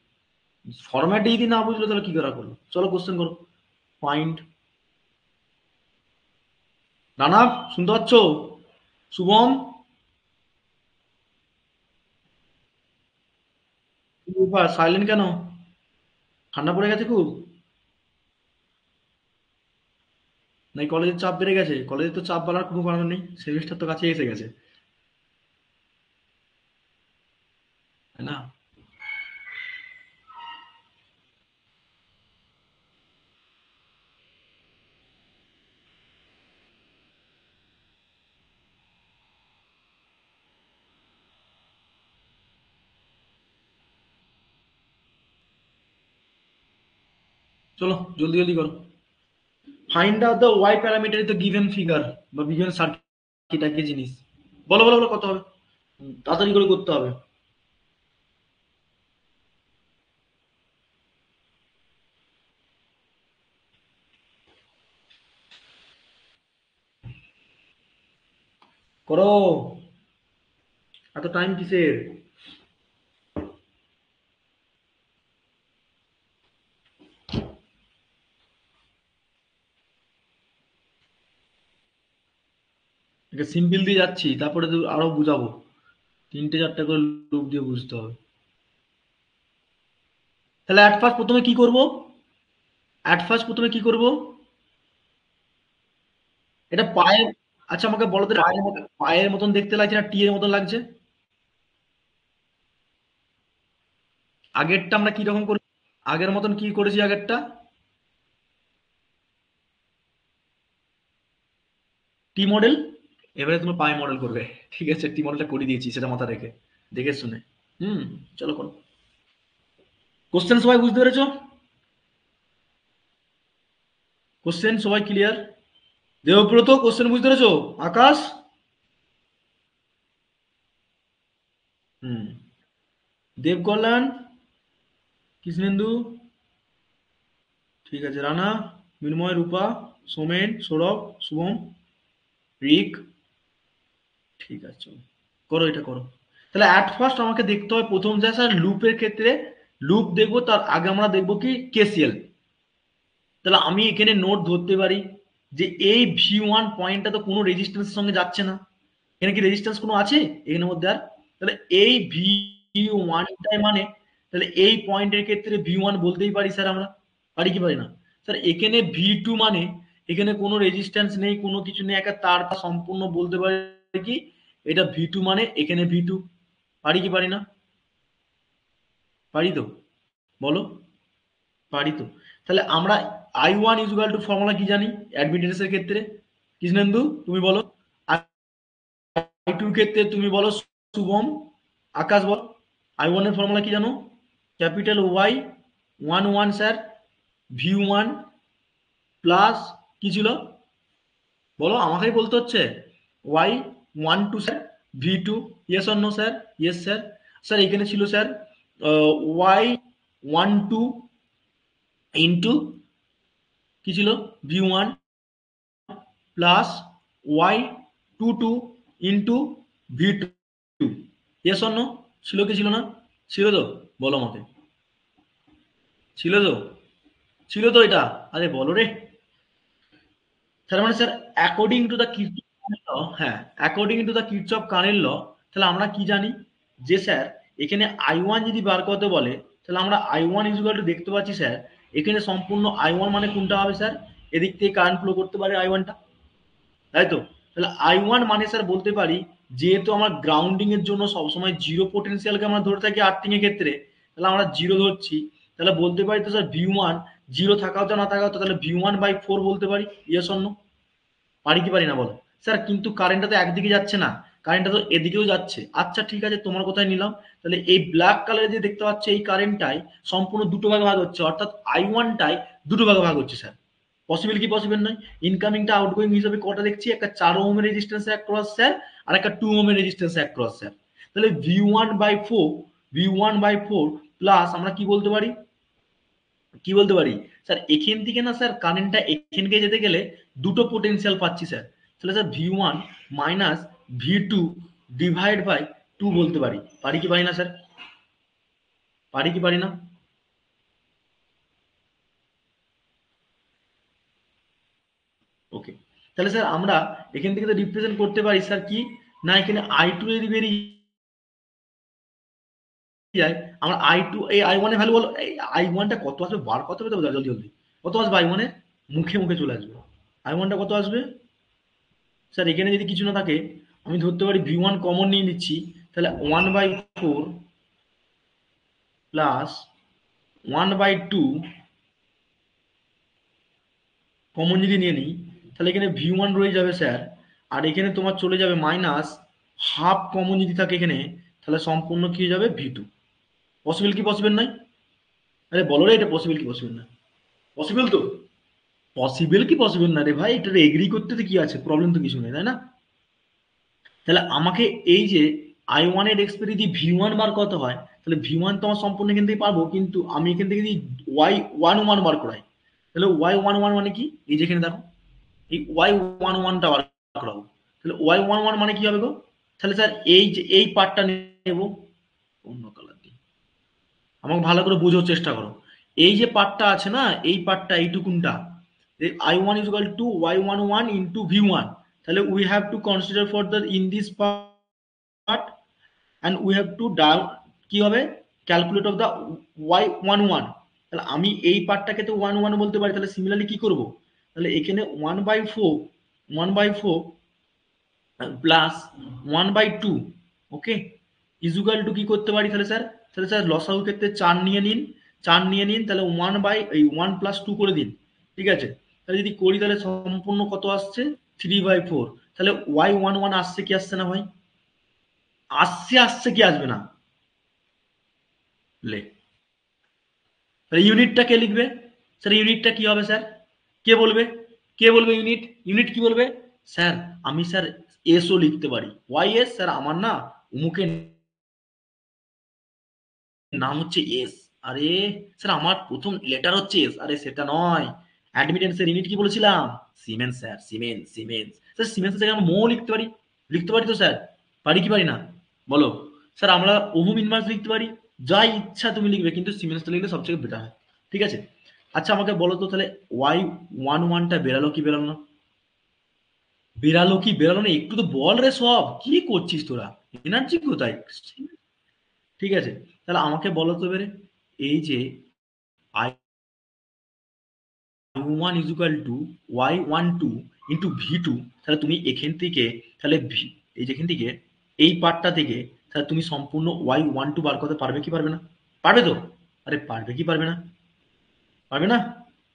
ফরম্যাটে যদি না বুঝলো তাহলে কি করা করলো। চলো কোশ্চেন করো। ফাইন্ড। রানা শুনতে পাচ্ছ? শুভম সাইলেন্ট কেন? ঠান্ডা পড়ে গেছে খুব? নাকি কলেজের চাপ বেড়ে গেছে? কলেজে তো চাপ বাড়ার কোনো কারণ নেই, সেমিস্টার তো কাছে এসে গেছে, তাই না? চলো জলদি জলদি করো। Find out the Y parameter is the given figure বা গিভেন সার্কিট, একই জিনিস। বলো বলো বলো, কত হবে? তাড়াতাড়ি করে করতে হবে। করো, এত টাইম কিসের? এটা সিম্পল দিয়ে যাচ্ছি, তারপরে তো আরো বুঝাবো, তিনটে চারটে করে লুপ দিয়ে বুঝতে হবে। তাহলে অ্যাট ফার্স্ট প্রথমে কি করব? এটা পায়ের, আচ্ছা আমাকে বলো তো, পায়ের মতন দেখতে লাগছে না টি এর মতন লাগছে? আগেরটা আমরা কি রকম করি? আগের মতন কি করেছি আগেরটা? টি মডেল। এবারে তুমি পায়ে মডেল করবে। ঠিক আছে, টি মডেলটা করে দিয়েছি, সেটা মাথা রেখে, দেখে শুনে। হুম, চলো করো। কোশ্চেন সবাই বুঝতে পেরেছো? কোশ্চেন সবাই ক্লিয়ার? দেবব্রত কোশ্চেন বুঝতে পেরেছো? আকাশ? হুম। দেবকল্যাণ? কৃষ্ণেন্দু? ঠিক আছে। রানা? মৃন্ময়? রূপা? সোমেন? সৌরভ? শুভম? রিক? ঠিক আছে, চলো করো, এটা করো। তাহলে অ্যাট ফার্স্ট আমাকে দেখতে হবে প্রথম যা স্যার লুপের ক্ষেত্রে, লুপ দেখবো তার আগে আমরা দেখবো কি কেসিএল। তাহলে আমি এখানে নোট ধরতে পারি যে এই V1 পয়েন্টটা তো কোনো রেজিস্ট্যান্সের সঙ্গে যাচ্ছে না। এখানে কি রেজিস্ট্যান্স কোনো আছে এখানের মধ্যে আর? তাহলে এই V1টাই মানে, তাহলে এই পয়েন্টের ক্ষেত্রে V1 বলতেই পারি স্যার আমরা, পারি কি পারি না? স্যার এখানে V2 মানে এখানে কোনো রেজিস্ট্যান্স নেই, কোনো কিছু নেই, একটা তার সম্পূর্ণ বলতে পারি কি এটা V2 মানে এখানে V2, পারি কি পারি না? পারি তো? বলো, পারি তো? তাহলে আমরা I1 ইকুয়াল টু ফর্মুলা কি জানি অ্যাডমিটেন্সের ক্ষেত্রে? কৃষ্ণেন্দু তুমি বলো। I2 এর ক্ষেত্রে তুমি বলো। শুভম? আকাশ বল। I1 এর ফর্মুলা কি জানো? Capital Y one one sir V1 plus কি ছিল বলো, আমাকেই বলতে হচ্ছে। Y one two sir V2, yes or no sir? Yes sir. Sir এখানে ছিল sir Y one two into কি ছিল V1 plus Y two two into V2, yes or no? ছিল কি ছিল না? ছিল তো? বলো আমাকে। ছিল তো? ছিল তো এটা? আরে বলো রে। তার মানে sir according to the Kirchhoff current law, হ্যাঁ according to the Kirchhoff current law, তাহলে আমরা কি জানি যে স্যার এখানে I1 যদি বার করতে বলে, তাহলে আমরা I1 ইকুয়াল টু দেখতে পাচ্ছি স্যার এখানে সম্পূর্ণ I1 মানে কোনটা হবে স্যার? এদিক থেকে কারেন্ট ফ্লো করতে পারে I1টা, তাই তো? তাহলে I1 মানে স্যার বলতে পারি, যেহেতু আমার গ্রাউন্ডিং এর জন্য সবসময় জিরো পোটেনশিয়ালকে আমরা ধরে থাকি আর্থিং এর ক্ষেত্রে, তাহলে আমরা জিরো ধরছি, তাহলে বলতে পারি তো স্যার V1 জিরো থাকা হতো না থাকা হতো, তাহলে V1/4 বলতে পারি, ইয়েস অর নো? পারি কি পারি না বলো? স্যার কিন্তু কারেন্টটা তো একদিকে যাচ্ছে না, কারেন্টটা তো এদিকেও যাচ্ছে। আচ্ছা ঠিক আছে, তোমার কথাই নিলাম। তাহলে এই ব্ল্যাক কালারে যে দেখতে পাচ্ছ এই কারেন্টটাই সম্পূর্ণ দুটো ভাগে ভাগ হচ্ছে, অর্থাৎ I1টাই দুটো ভাগে ভাগ হচ্ছে স্যার। পসিবল কি পসিবল নয়? ইনকামিংটা আউটগোয়িং হিসেবে কটা দেখছি, একটা 4 ওহমের রেজিস্ট্যান্স অ্যাক্রস স্যার, আর একটা 2 ওহমের রেজিস্ট্যান্স অ্যাক্রস স্যার। তাহলে V1/4 প্লাস আমরা কি বলতে পারি, কি বলতে পারি স্যার এখান থেকে না স্যার কারেন্টটা এখানকে যেতে গেলে দুটো পোটেনশিয়াল পাচ্ছি স্যার, তাহলে sir V1 minus V2 divide by 2 বলতে পারি। পারি কি পারি না স্যার? পারি কি পারি না? ওকে, তাহলে স্যার আমরা এখান থেকে তো রিপ্রেজেন্ট করতে পারি স্যার কি না, এখানে I2 যদি বেরিয়ে যায়, আমরা I2 এই I1 এর ভ্যালু বলো, এই I1 টা কত আসবে বার কত হবে, তো জলদি জলদি কত আসবে I1 এর, মুখে মুখে চলে আসবে। I1 টা কত আসবে স্যার? এখানে যদি কিছু না থাকে আমি ধরতে পারি V1 কমন নিয়ে নিচ্ছি, তাহলে 1/4 প্লাস 1/2 কমন যদি নিয়ে নিই, তাহলে এখানে V1 রয়ে যাবে স্যার, আর এখানে তোমার চলে যাবে মাইনাস হাফ কমন যদি থাকে এখানে, তাহলে সম্পূর্ণ কি হয়ে যাবে V2। পসিবল কি পসিবল নয়? আরে বলো রে, এটা পসিবল কি পসিবল না? পসিবল তো? পসিবল কি পসিবল না রে ভাই, এটা এগ্রি করতে তো কি আছে, প্রবলেম তো কিছু নেই, তাই না? তাহলে আমাকে এই যে I1 এর এক্সপেরি যদি V1 বার কত হয়, তাহলে V1 তো আমার সম্পূর্ণ এখান থেকে পাবো, কিন্তু আমি এখান থেকে যদি Y11 বার করাই, তাহলে Y11 মানে কি, এই যেখানে দেখো এই Y11 টা বার করাবো, তাহলে Y11 মানে কি হবে গো? তাহলে স্যার এই যে এই পার্টটা নেব, অন্য কালার দিয়ে আমাকে ভালো করে বোঝার চেষ্টা করো। এই যে পার্টটা আছে না, এই পার্টটা এইটুকুনটা, I1 is equal to Y11 into V1, তাহলে we have to consider for the in this part and we have to down কি হবে ক্যালকুলেট অফ দ্য Y11। তাহলে আমি এই পার্টটাকে তো 1 বলতে পারি, তাহলে সিমিলারলি কি করব, তাহলে এখানে 1/4 প্লাস 1/2, ওকে, ইজুগাল টু কি করতে পারি তাহলে স্যার? তাহলে স্যার লসাগু ক্ষেত্রে 4 নিয়ে নিন, 4 নিয়ে নিন, তাহলে 1 প্লাস 2 করে দিন, ঠিক আছে? তাহলে যদি করি তাহলে সম্পূর্ণ কত আসছে 3/4, তাহলে Y11 আসছে কি আসছে না ভাই? আসছে, আসছে কি আসবে না? লে, তাহলে ইউনিটটা কে লিখবে স্যার? ইউনিটটা কি হবে স্যার? কে বলবে? কে বলবে ইউনিট? ইউনিট কি বলবে স্যার? আমি স্যার এসও লিখতে পারি, ওয়াই এস স্যার, আমার না অমুকের নাম হচ্ছে এস। আরে স্যার আমার প্রথম লেটার হচ্ছে এস, আরে সেটা নয়, অ্যাডমিটেন্সের ইউনিট কি বলেছিলাম? Siemens sir, siemens, siemens sir, সিমেন্সের জায়গায় আমরা মো লিখতে পারি, লিখতে পারি তো স্যার? পারি কি পারি না বলো? স্যার আমরা ওহম ইনভার্স লিখতে পারি, যা ইচ্ছা তুমি লিখবে, কিন্তু সিমেন্সটা লিখলে সবথেকে বেটার হয়, ঠিক আছে? আচ্ছা আমাকে বলো তো তাহলে Y11টা বেরালো কি বেরালো না? বেরালো কি বেরালো না, একটু তো বল রে, সব কি করছিস তোরা, এনার্জি কোথায়? ঠিক আছে, তাহলে আমাকে বলো তো এবারে, এই যে I1 is equal to Y12 into V2, তাহলে তুমি এখান থেকে তাহলে এই যেখান থেকে এই পার্টটা থেকে তাহলে তুমি সম্পূর্ণ Y12 বার করতে পারবে কি পারবে না? পারবে তো? আরে পারবে কি পারবে না? পারবে না?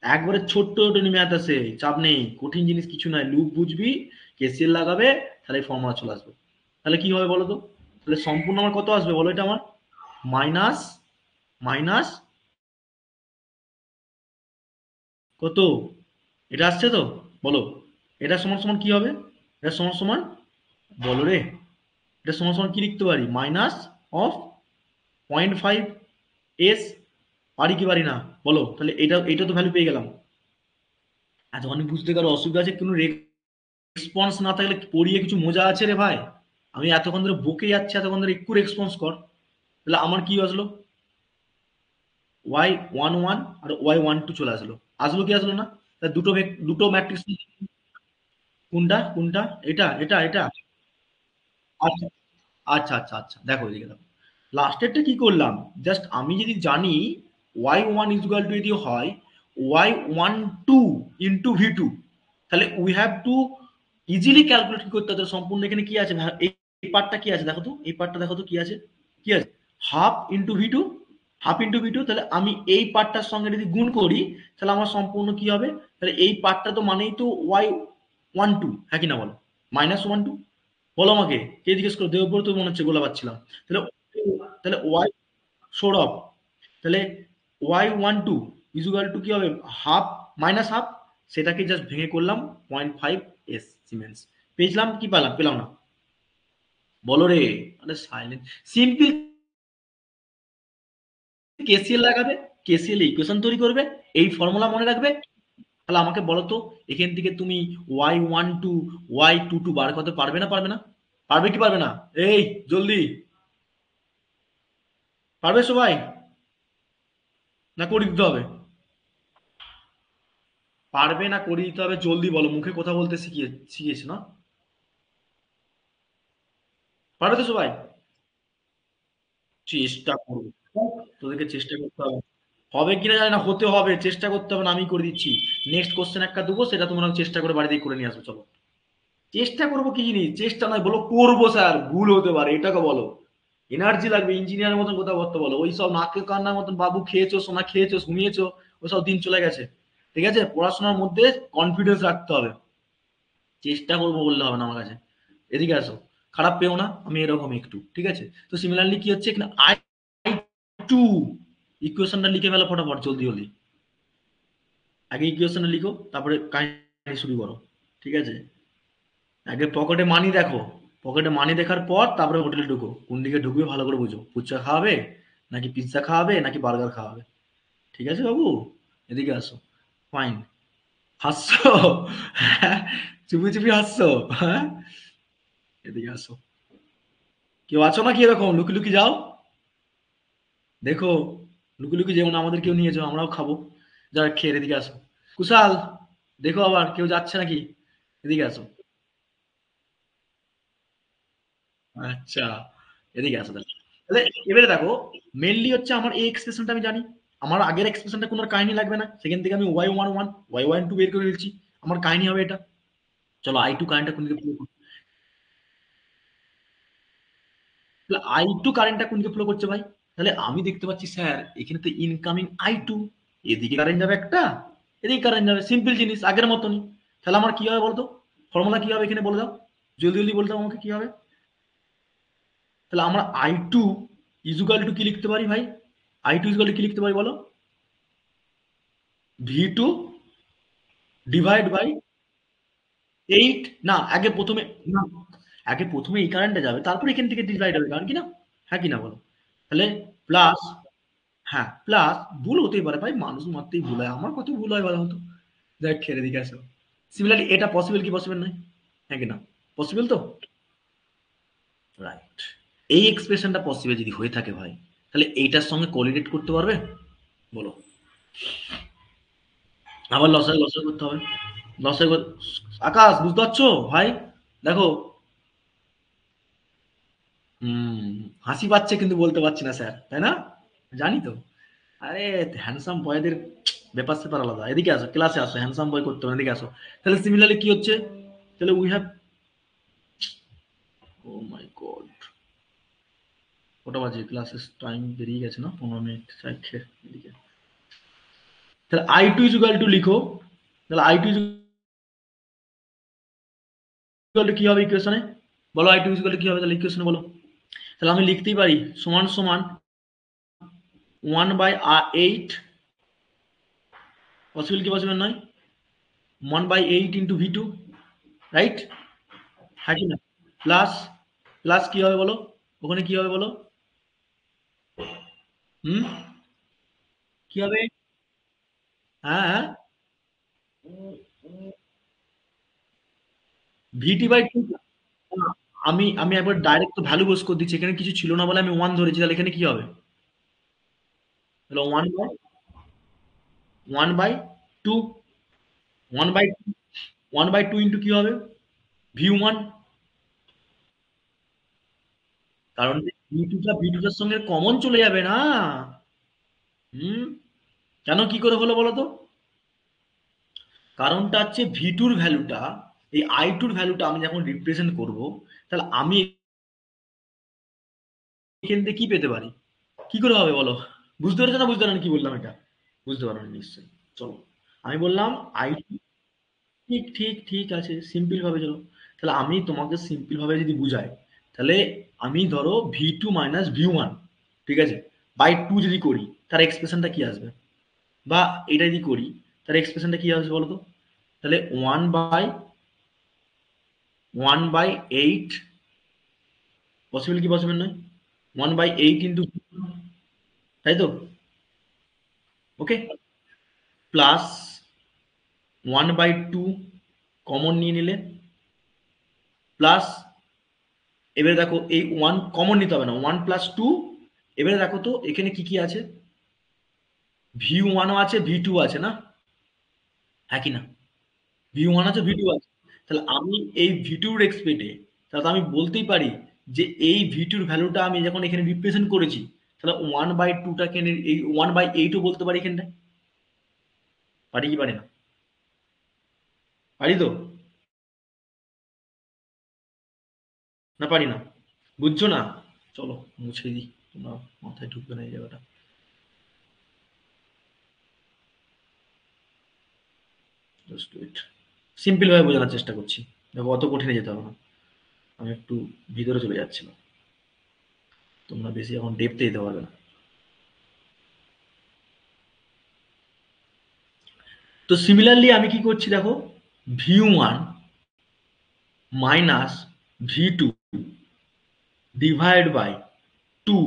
একবারে ছোট্ট ছোট ম্যাথ আছে, চাপ নেই, কঠিন জিনিস কিছু নাই, লুপ বুঝবি, কেসিএল লাগাবে, তাহলে ফর্মুলা চলে আসবে। তাহলে কি হবে বলো তো? তাহলে সম্পূর্ণ আমার কত আসবে বলো, এটা আমার মাইনাস মাইনাস কত, এটা আসছে তো? বলো, এটা সমান সমান কি হবে? এটা সমান সমান, বলো রে, এটা সমান সমান কি লিখতে পারি? Minus of 0.5 S. পারি কি পারি না বলো? তাহলে এটা এটা তো ভ্যালু পেয়ে গেলাম। এতক্ষণ বুঝতে কারো অসুবিধা আছে? কোনো রেসপন্স না থাকলে পড়িয়ে কিছু মজা আছে রে ভাই? আমি এতক্ষণ ধরে বকে যাচ্ছি, এতক্ষণ ধরে একটু রেসপন্স কর। তাহলে আমার কি আসলো? Y11 আর Y12 চলে আসলো, আসলো কি আসলো না? তা দুটো দুটো ম্যাট্রিক্স, কোনটা কোনটা? এটা এটা এটা আচ্ছা আচ্ছা আচ্ছা আচ্ছা, দেখো এদিকে দেখো, লাস্টেরটা কি করলাম, জাস্ট আমি যদি জানি Y1 ইজ ইকুয়াল টু যদি হয় Y12 ইন্টু V2, তাহলে we have to easily calculate কি করতে হবে সম্পূর্ণ, এখানে কি আছে এই পার্টটা কি আছে দেখো তো, এই পার্টটা দেখো তো কি আছে, কি আছে, half into V2, half into V2, তাহলে আমি এই পার্টটার সঙ্গে যদি গুণ করি, তাহলে আমার সম্পূর্ণ কি হবে, তাহলে এই পার্টটা তো মানেই তো Y12, হ্যাঁ কি না বলো? -12, বলো আমাকে, কে জিজ্ঞেস করো, দেবব্রত মনে হচ্ছে গোলা পাচ্ছিলাম। তাহলে তাহলে ওয়াই সৌরভ, তাহলে Y12 ইজুয়াল টু কি হবে, হাফ মাইনাস হাফ, সেটাকে জাস্ট ভেঙে করলাম 0.5 এস সিমেন্স, পেয়েছিলাম কি পেলাম, পেলাম না বলো রে? আরে সাইলেন্ট, সিম্পল, কেসিএল লাগাবে, কেসিএল ইকুয়েশন তৈরি করবে, এই ফর্মুলা মনে রাখবে। তাহলে আমাকে বলো তো, এখান থেকে তুমি y12 y22 বার করতে পারবে না পারবে না? পারবে কি পারবে না? এই জলদি, পারবে সবাই না করে দিতে হবে? পারবে না করে দিতে হবে? জলদি বলো, মুখে কথা বলতে শিখিয়েছে না? পারবে তো সবাই? চেষ্টা করবো, তোদেরকে চেষ্টা করতে হবে। হবে কিনা জানি না, হতে হবে, চেষ্টা করতে হবে না, আমি করে দিচ্ছি। নেক্সট কোশ্চেন একটা দেবো, সেটা তোমরা চেষ্টা করে বাড়িতে করে নিয়ে আসো, চলো। চেষ্টা করবো কি জিনিস? চেষ্টা নয়, বলো করবো স্যার, ভুল হতে পারে, এটাকে বলো। এনার্জি লাগবে, ইঞ্জিনিয়ারের মতন কথাবার্তা বলো। ওই সব নাকে কান্নার মতন বাবু খেয়েছো, সোনা খেয়েছো, ঘুমিয়েছো, ওসব দিন চলে গেছে। ঠিক আছে, পড়াশোনার মধ্যে কনফিডেন্স রাখতে হবে। চেষ্টা করবো বললে হবে না আমার কাছে। এদিকে আসো, খারাপ পেও না, আমি এরকম একটু, ঠিক আছে? তো সিমিলারলি কি হচ্ছে এখানে, আই টু, ইকুয়েশনটা লিখে ফেলো ফটাফট, জলদি জলদি। আগে ইকুয়েশনটা লিখো, তারপরে কাহিনী শুরু করো, ঠিক আছে? আগে পকেটে মানি দেখো, পকেটে মানি দেখার পর তারপরে হোটেলে ঢুকো। কোন দিকে ঢুকবে ভালো করে বুঝো, ফুচকা খাওয়াবে নাকি পিৎজা খাওয়াবে নাকি বার্গার খাওয়াবে? ঠিক আছে বাবু, এদিকে আসো। ফাইন, হাসছো? হ্যাঁ, চুপি চুপি হাসছো, হ্যাঁ? এদিকে আসো। কেউ আছো নাকি এরকম লুকি লুকি যাও? দেখো, লুকি লুকি যেও না, আমাদের কেউ নিয়ে যাও, আমরাও খাবো। যারা খেয়ে এদিকে আসো। কুশাল, দেখো আবার কেউ যাচ্ছে নাকি? এদিকে আসো। আচ্ছা, এদিকে আসো তাহলে। তাহলে এবারে দেখো, মেনলি হচ্ছে আমার এই এক্সপ্রেশনটা আমি জানি। আমার আগের এক্সপ্রেশনটা কোনো কাহিনী লাগবে না, সেখান থেকে আমি y11 y12 বের করে ফেলছি। আমার কাহিনী হবে এটা। চলো i2 কারেন্টটা কোন দিকে ফ্লো করছে? তাহলে i2 কারেন্টটা কোন দিকে ফ্লো করছে ভাই? তাহলে আমি দেখতে পাচ্ছি স্যার, এখানে তো ইনকামিং i2, এদিকে কারেন্ট যাবে একটা, এদিকে কারেন্ট যাবে, সিম্পল জিনিস, আগের মতনই। তাহলে আমার কি হবে বলতো? ফর্মুলা কি হবে এখানে বলে দাও, জলদি জলদি বলে দাও আমাকে কি হবে। তাহলে আমরা i2 ইজুকাল টু কি লিখতে পারি ভাই? i2 ইজুকাল টু কি লিখতে পারি বলো? v2 divide by 8। না, আগে প্রথমে, না, আগে প্রথমে এই কারেন্টটা যাবে, তারপর এখান থেকে ডিভাইড হবে, কারণ কি না? হ্যাঁ কি না বলো? তাহলে প্লাস, হ্যাঁ প্লাস, ভুল হতেই পারে ভাই, মানুষ মাত্রই ভুল হয়, আমার কত ভুল হয় বলা হতো। দেখ খেলে দিকে আসো। সিমিলারলি এটা পসিবল কি পসিবল নয়? হ্যাঁ কি না? পসিবল তো? রাইট। এই এক্সপ্রেশনটা পসিবল যদি হয়ে থাকে ভাই, তাহলে এইটার সঙ্গে কোরিলেট করতে পারবে বলো? আবার লসাগু লসাগু করতে হবে, লসাগু। আকাশ, বুঝতে পারছো ভাই? দেখো, হুম, হাসি পাচ্ছে কিন্তু বলতে পারছি না স্যার, তাই না? জানি তো। আরে, হ্যান্ডসাম বয়দের ব্যাপার স্যাপার আলাদা। এদিকে আসো, ক্লাসে আসো, হ্যান্ডসাম বয় করতে হবে, এদিকে আসো। তাহলে সিমিলারলি কি হচ্ছে? তাহলে we have, oh my God, কটা বাজে? ক্লাসের টাইম বেরিয়ে গেছে না, 15 মিনিট চাইছে এদিকে। তাহলে i2 ইকুয়াল টু লিখো। তাহলে i2 ইকুয়াল টু কি হবে ইকুয়েশনে? বলো i2 ইকুয়াল টু কি হবে তাহলে ইকুয়েশনে বলো। তাহলে আমি লিখতেই পারি সমান সমান 1/8, পসিবল কি পসিবল নয়? 1/8 ইন্টু ভি টু, রাইট? হ্যাঁ কি না? প্লাস, প্লাস কি হবে বলো? ওখানে কি হবে বলো? হুম, কি হবে? হ্যাঁ হ্যাঁ, ভিটি বাই টু। আমি আমি একবার ডাইরেক্ট তো ভ্যালু বস করে দিচ্ছি, এখানে কিছু ছিল না বলে আমি ওয়ান ধরেছি, তাহলে এখানে কি হবে? তাহলে one by two, one by two into কি হবে? ভি 1। কারণ ভি টুটার সঙ্গে কমন চলে যাবে না। হুম, কেন কি করে হলো বলো তো? কারণটা হচ্ছে ভি 2-র ভ্যালুটা, এই i2-র ভ্যালুটা আমি যখন রিপ্রেজেন্ট করব, তাহলে আমি এখান থেকে কি পেতে পারি? কি করে হবে বলো? বুঝতে পেরেছো না বুঝতে পারো কি বললাম এটা? বুঝতে পারো নিশ্চয়ই। চলো, আমি বললাম i2, ঠিক ঠিক ঠিক আছে, সিম্পল ভাবে চলো। তাহলে আমি তোমাকে সিম্পল ভাবে যদি বুঝাই, তাহলে আমি ধরো v2 - v1, ঠিক আছে, বাই টু যদি করি, তার এক্সপ্রেশনটা কি আসবে? বা এটা যদি করি, তার এক্সপ্রেশনটা কি আসবে বলো তো? তাহলে ওয়ান বাই এইট, পসিবল কি পসিবল নয়? 1/8 ইন্টু, তাই তো? ওকে, প্লাস 1/2 কমন নিয়ে নিলে, প্লাস এবারে দেখো এই 1 কমন নিতে হবে না, 1 + 2। এবারে দেখো তো এখানে কি কি আছে, v1ও আছে v2 আছে না, হ্যাঁ কি না, v1 আছে v2 আছে। তাহলে আমি এই v2 এর এক্সপেক্টে, তাহলে তো আমি বলতেই পারি যে এই v2 এর ভ্যালুটা আমি যখন এখানে রিপ্রেজেন্ট করেছি, তাহলে 1/2টাকে এই 1/8ও বলতে পারি এখানটায়। পারি কি পারি না? পারি তো, না পারি না? বুঝছো না? চলো মুছে দিই, তোমার মাথায় ঢুকবে না এই জায়গাটা। জাস্ট ওয়েট, সিম্পল ভাবে বোঝানোর চেষ্টা করছি, দেখো অত কঠিনে যেতে হবে না। আমি একটু ভিতরে চলে যাচ্ছিলাম, তোমরা বেশি এখন ডেপতে যেতে পারবে না। তো সিমিলারলি আমি কি করছি দেখো, v1 minus v2 divide by 2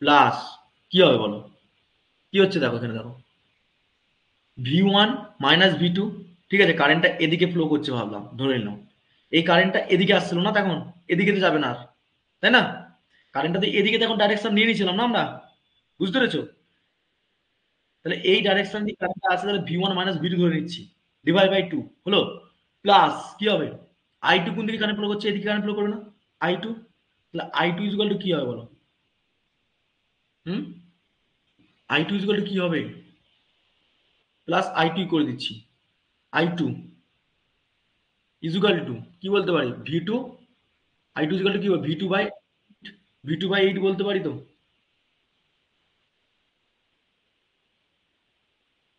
plus কি হবে বলো, কি হচ্ছে দেখো এখানে দেখো, v1 মাইনাস v2, ঠিক আছে, কারেন্টটা এদিকে ফ্লো করছে ভাবলাম, ধরে নিলাম এই কারেন্টটা এদিকে আসছিল না, তখন এদিকে তো যাবে না আর, তাই না? কারেন্টটা তো এদিকে তখন ডাইরেকশন নিয়ে নিয়েছিলাম না আমরা, বুঝতে পেরেছো? তাহলে এই ডাইরেকশন দিয়ে কারেন্টটা আছে, তাহলে v1 মাইনাস v2 ধরে নিচ্ছি, ডিভাইড বাই 2 হলো, প্লাস কি হবে, i2 কোন দিকে কারেন্ট ফ্লো করছে, এদিকে কারেন্ট ফ্লো করবে না, i2। তাহলে i2 ইজ ইকুয়াল টু কি হবে বলো, হুম, i2 ইজ ইকুয়াল টু কি হবে, প্লাস i2 করে দিচ্ছি, i2 ইজ ইকুয়াল টু কি বলতে পারি, v2, i2 is equal two কি হবে, v2/8 বলতে পারি তো,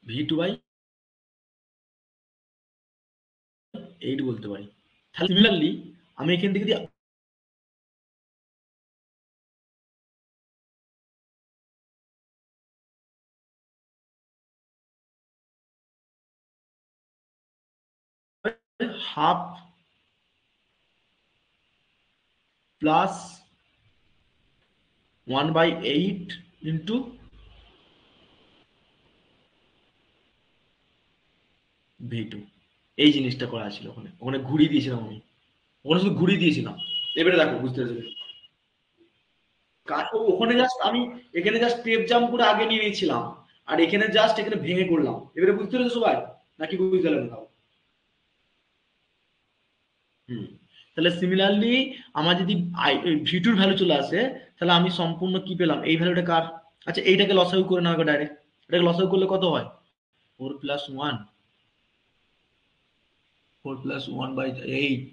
v2/8 বলতে পারি। তাহলে সিমিলারলি আমি এখান থেকে দিয়ে হাফ প্লাস 1/8 ইন্টু v2, এই জিনিসটা করা ছিল, ওখানে ওখানে ঘুরিয়ে দিয়েছিলাম আমি, ওখানে শুধু ঘুরিয়ে দিয়েছিলাম। এবারে দেখো বুঝতে পেরেছো, ওখানে জাস্ট আমি এখানে জাস্ট স্টেপ জাম্প করে আগে নিয়ে নিয়েছিলাম, আর এখানে জাস্ট এখানে ভেঙে করলাম। এবারে বুঝতে পেরেছো সবাই, নাকি বুঝতে পারলেন না? হুম, তাহলে সিমিলারলি আমার যদি v2 ভ্যালু চলে আসে, তাহলে আমি সম্পূর্ণ কি পেলাম, এই ভ্যালুটা কার, আচ্ছা এইটাকে লসাগু করে নেওয়া ডাইরেক্ট, এটাকে লসাগু করলে কত হয়, 4 + 1, 4 + 1/8,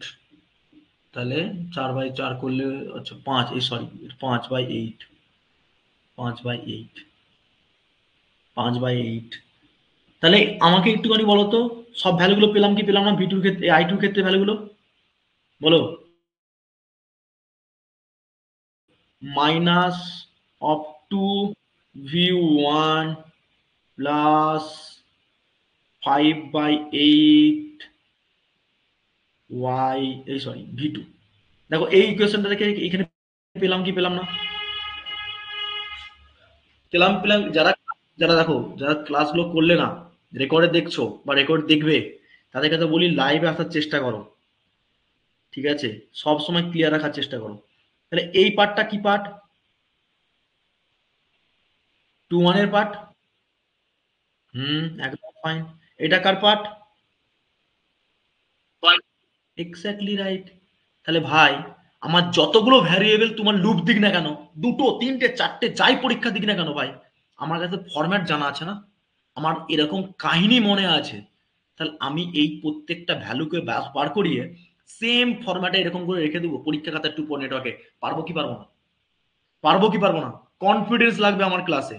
তাহলে 4/4 করলে, আচ্ছা 5, এই সরি 5/8, 5/8, 5/8। তাহলে আমাকে একটুখানি বলো তো, সব ভ্যালুগুলো পেলাম কি পেলাম না v2 ক্ষেত্রে, i2 ক্ষেত্রে ভ্যালুগুলো বলো, minus of 2 v1 plus 5/8 y, এই সরি v2। দেখো এই ইকুয়েশনটা থেকে এখানে পেলাম কি পেলাম না, পেলাম পেলাম। যারা যারা দেখো, যারা ক্লাসগুলো করলে না, রেকর্ডে দেখছো বা রেকর্ড দেখবে, তাদের কাছে বলি লাইভে আসার চেষ্টা করো, ঠিক আছে, সব সময় ক্লিয়ার রাখার চেষ্টা করো। তাহলে এই পার্টটা কি পার্ট, 2 এর পার্ট, হুম, একদম ফাইন। এটা কার পার্ট, এক্স্যাক্টলি রাইট। তাহলে ভাই আমার যতগুলো ভ্যারিয়েবল তোমার লুপ দিক না কেন, দুটো তিনটে চারটে যাই পরীক্ষা দিক না কেন ভাই, আমার কাছে ফরম্যাট জানা আছে না, আমার এরকম কাহিনী মনে আছে। তাহলে আমি এই প্রত্যেকটা ভ্যালুকে বার করিয়ে সেম ফরম্যাটে এরকম করে রেখে দেবো পরীক্ষা খাতার 2 নেটওয়ার্কে, পারবো কি পারবো না, পারবো কি পারবো না? কনফিডেন্স লাগবে আমার ক্লাসে,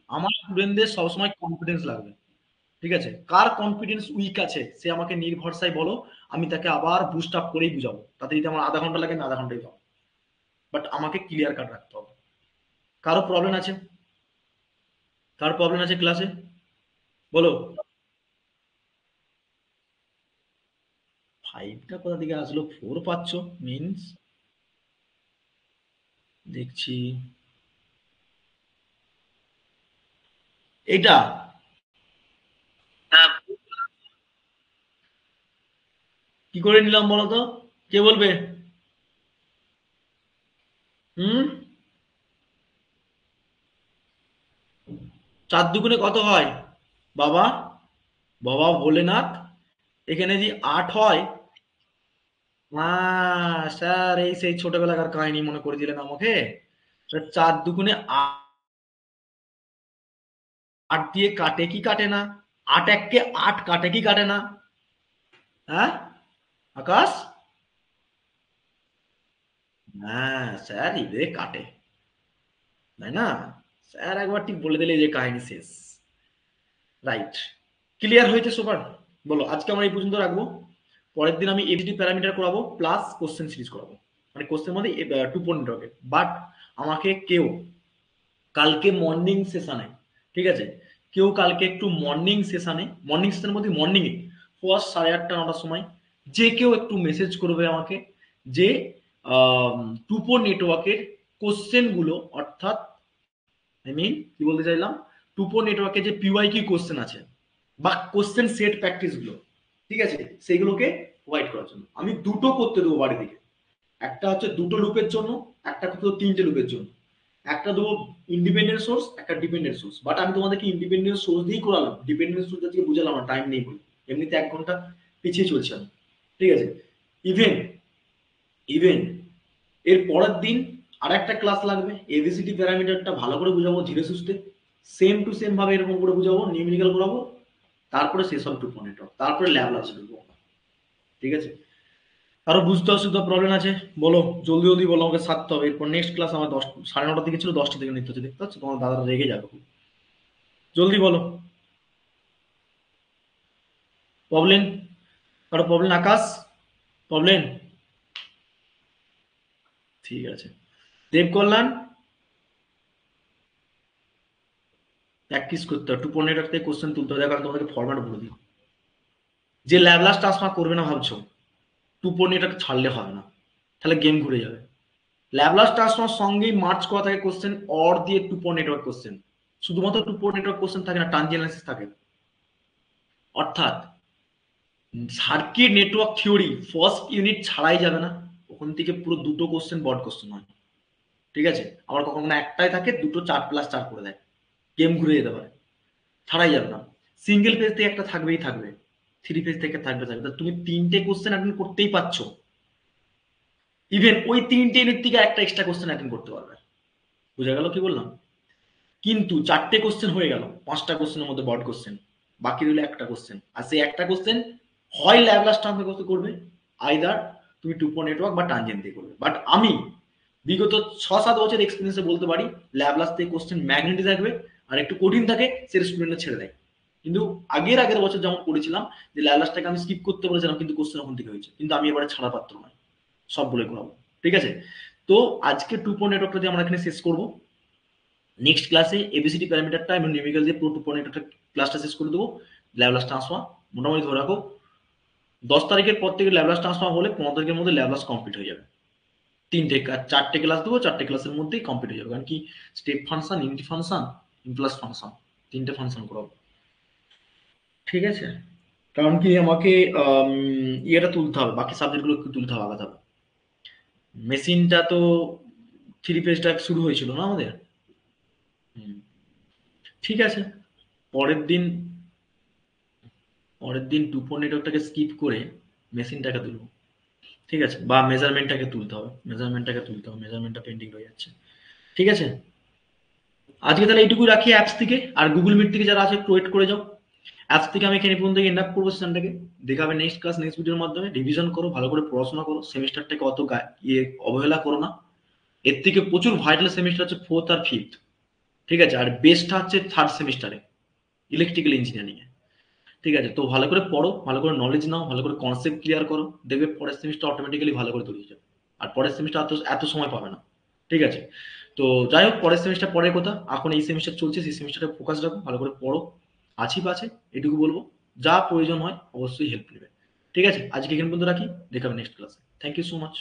আমার স্টুডেন্টদের সবসময় কনফিডেন্স লাগবে, ঠিক আছে? কার কনফিডেন্স উইক আছে সে আমাকে নির্ভরসায় বলো, আমি তাকে আবার বুস্ট আপ করেই বুঝাবো, তাতে যদি আমার আধা ঘন্টা লাগে আমি আধা ঘন্টাই যাবো, বাট আমাকে ক্লিয়ার কাট রাখতে হবে। কারো প্রবলেম আছে, কার প্রবলেম আছে ক্লাসে বলো। ফাইভটা কোথা থেকে আসলো, 4 পাচ্ছ মিনস, দেখছি এটা, কি করে নিলাম বলো তো, কে বলবে? হুম, 4 দুগুণে কত হয় বাবা? বাবা ভোলেনাথ, এখানে যে 8 হয়। স্যার এই সেই ছোটবেলাকার কাহিনী মনে করে দিলেন আমাকে। 4 দুগুণে 8 দিয়ে কাটে কি কাটে না? 8 এককে 8 কাটে কি কাটে না? হ্যাঁ আকাশ? হ্যাঁ স্যার ইবে কাটে, তাই না? স্যার একবার ঠিক বলে দিলে যে কাহিনী শেষ। রাইট, ক্লিয়ার হয়েছে সবার? বলো আজকে আমরা এই পর্যন্ত রাখবো। পরের দিন আমি এবিসিডি প্যারামিটার করাবো প্লাস কোশ্চেন সিরিজ করাবো, মানে কোশ্চেন মধ্যে 2.0 বাট আমাকে কেউ কালকে মর্নিং সেশনে, ঠিক আছে, কেউ কালকে একটু মর্নিং সেশনে, মর্নিং সেশনের মধ্যে মর্নিংয়ে ফার্স্ট 8:30-9টার সময় যে কেউ একটু মেসেজ করবে আমাকে যে টুপো নেটওয়ার্কের কোশ্চেনগুলো, অর্থাৎ কি বলতে চাইলাম, টুপো নেটওয়ার্কে যে পিওয়াইকিউ কোশ্চেন আছে বা কোশ্চেন সেট প্র্যাকটিস গুলো, ঠিক আছে, সেইগুলোকে প্রোভাইড করার জন্য আমি দুটো করতে দেবো বাড়ি থেকে। একটা হচ্ছে দুটো লুপের জন্য, একটা করতে দেবো 3টে লুপের জন্য। একটা দেবো ইন্ডিপেন্ডেন্ট সোর্স, একটা ডিপেন্ডেন্ট সোর্স, বাট আমি তোমাদেরকে ইন্ডিপেন্ডেন্ট সোর্স দিয়েই করালাম, ডিপেন্ডেন্ট সোর্স আজকে বুঝালাম না, টাইম নেই বলে। এমনিতে 1 ঘন্টা পিছিয়ে চলছে আমি, ঠিক আছে। ইভেন ইভেন এর পরের দিন আর একটা ক্লাস লাগবে, এবিসিডি প্যারামিটারটা ভালো করে বুঝাবো ধীরে সুস্থে, সেম টু সেম ভাবে এরকম করে বুঝাবো, নিউমেরিক্যাল করাবো, তারপরে শেষ হবে 2.0, তারপরে ল্যাব লাস্ট ঢুকবো, ঠিক আছে। কারো বুঝতে অসুবিধা প্রবলেম আছে বলো, জলদি জলদি বলো, আমাকে সারতে হবে। এরপর নেক্সট ক্লাস আমার 9:30 থেকে ছিল, 10টা থেকে নিতে হচ্ছে, দেখতে পাচ্ছ তোমার দাদারা রেগে যাবে খুব। জলদি বলো, প্রবলেম? কারো প্রবলেম? আকাশ প্রবলেম? ঠিক আছে। দেবকল্যাণ, প্র্যাকটিস করতে হবে, 2.0 থেকে কোশ্চেন তুলতে হবে, কারণ তোমাদেরকে ফরম্যাট বলে দিই। যে ল্যাবলাস ট্রান্সফার করবে না ভাবছো, 2.0 ছাড়লে হবে না, তাহলে গেম ঘুরে যাবে। ল্যাবলাস ট্রান্সফার সঙ্গেই মার্চ করা থাকে কোশ্চেন, অর দিয়ে 2.0 কোশ্চেন, শুধুমাত্র 2.0 কোশ্চেন থাকে না, ট্রানজিয়েন্ট থাকে। অর্থাৎ circuit network theory first unit ছাড়াই যাবে না, ওখান থেকে পুরো দুটো কোশ্চেন বড় কোশ্চেন হয়, ঠিক আছে। আবার কখনো কখনো একটাই থাকে, দুটো 4+4 করে দেয়, গেম ঘুরে যেতে পারে, ছাড়াই যাবে না। সিঙ্গেল পেজ থেকে একটা থাকবেই থাকবে, 3 পেজ থেকে থাকবে থাকবে, তা তুমি 3টে কোশ্চেন অ্যাটেন্ড করতেই পারছো। ইভেন ওই 3টে ইউনিট থেকে একটা এক্সট্রা কোশ্চেন অ্যাটেন্ড করতে পারবে। বুঝা গেল কি বললাম? কিন্তু 4টে কোশ্চেন হয়ে গেল, 5টা কোশ্চেনের মধ্যে বড় কোশ্চেন, বাকি রইল একটা কোশ্চেন, আর সেই একটা কোশ্চেন হয় ল্যাবলাস ট্রান্সফার করবে, আইদার তুমি 2.0 বা টানজেন্ট দিয়ে করবে। বাট আমি বিগত 6-7 বছর এক্সপিরিয়েন্সে বলতে পারি, ল্যাবলাস থেকে কোশ্চেন ম্যাগনেটি থাকবে, আর একটু কঠিন থাকে সেটা স্টুডেন্টরা ছেড়ে দেয়। কিন্তু আগের বছর যেমন করেছিলাম, যে ল্যাবলাসটাকে আমি স্কিপ করতে বলেছিলাম, কিন্তু কোশ্চেন ওখান থেকে হয়েছে, কিন্তু আমি এবারে ছাড়া পাত্র নয়, সব বলে করাবো, ঠিক আছে। তো আজকে 2.0 দিয়ে আমরা এখানে শেষ করবো। নেক্সট ক্লাসে এবিসিডি প্যারামিটারটা এবং নিউমেরিক্যাল দিয়ে পুরো 2.0 ক্লাসটা শেষ করে দেবো। ল্যাবলাস ট্রান্সফার মোটামুটি ধরে রাখো 10 তারিখের পর থেকে ল্যাবলাস ট্রান্সফার হলে 15 তারিখের মধ্যে ল্যাবলাস কমপ্লিট হয়ে যাবে। 4টে ক্লাস দেবো, 4টে ক্লাসের মধ্যেই কমপ্লিট হয়ে যাবে, কারণ কি step function, unity function, ইমপ্লাস function, 3টে ফাংশন করাবো, ঠিক আছে। কারণ কি আমাকে ইয়েটা তুলতে হবে, বাকি সাবজেক্টগুলো একটু তুলতে হবে আলাদা। মেশিনটা তো 3 পেজটা শুরু হয়েছিল না আমাদের। হুম, ঠিক আছে। পরের দিন পরের দিন 2.0টাকে স্কিপ করে মেশিনটাকে তুলবো, ঠিক আছে, বা মেজারমেন্টটা পেন্ডিং রয়ে যাচ্ছে, ঠিক আছে। আজকে তাহলে এইটুকুই রাখি অ্যাপস থেকে, আর গুগল মিট থেকে যারা আছে একটু ওয়েট করে যাও। অ্যাপস থেকে আমি এখানে পর্যন্ত এন্ড আপ করবো সেশনটাকে। দেখা হবে নেক্সট ক্লাস, নেক্সট ভিডিওর মাধ্যমে। রিভিশন করো, ভালো করে পড়াশোনা করো, সেমিস্টারটাকে অত অবহেলা করো না। এর থেকে প্রচুর ভাইটাল সেমিস্টার হচ্ছে 4th আর 5th, ঠিক আছে, আর বেস্টটা হচ্ছে 3rd সেমিস্টারে ইলেকট্রিক্যাল ইঞ্জিনিয়ারিং এ, ঠিক আছে। তো ভালো করে পড়ো, ভালো করে নলেজ নাও, ভালো করে কনসেপ্ট ক্লিয়ার করো, দেখবে পরের সেমিস্টার অটোমেটিক্যালি ভালো করে তৈরি হয়ে যাবে। আর পরের সেমিস্টার এত এত সময় পাবে না, ঠিক আছে। তো যাই হোক, পরের সেমিস্টার পরের কথা, এখন এই সেমিস্টার চলছে, সেই সেমিস্টারে ফোকাস রাখো, ভালো করে পড়ো, আছি পাছে, এটুকু বলবো। যা প্রয়োজন হয় অবশ্যই হেল্প নেবে, ঠিক আছে। আজকে এখানে পর্যন্ত রাখি, দেখা হবে নেক্সট ক্লাসে। Thank you so much.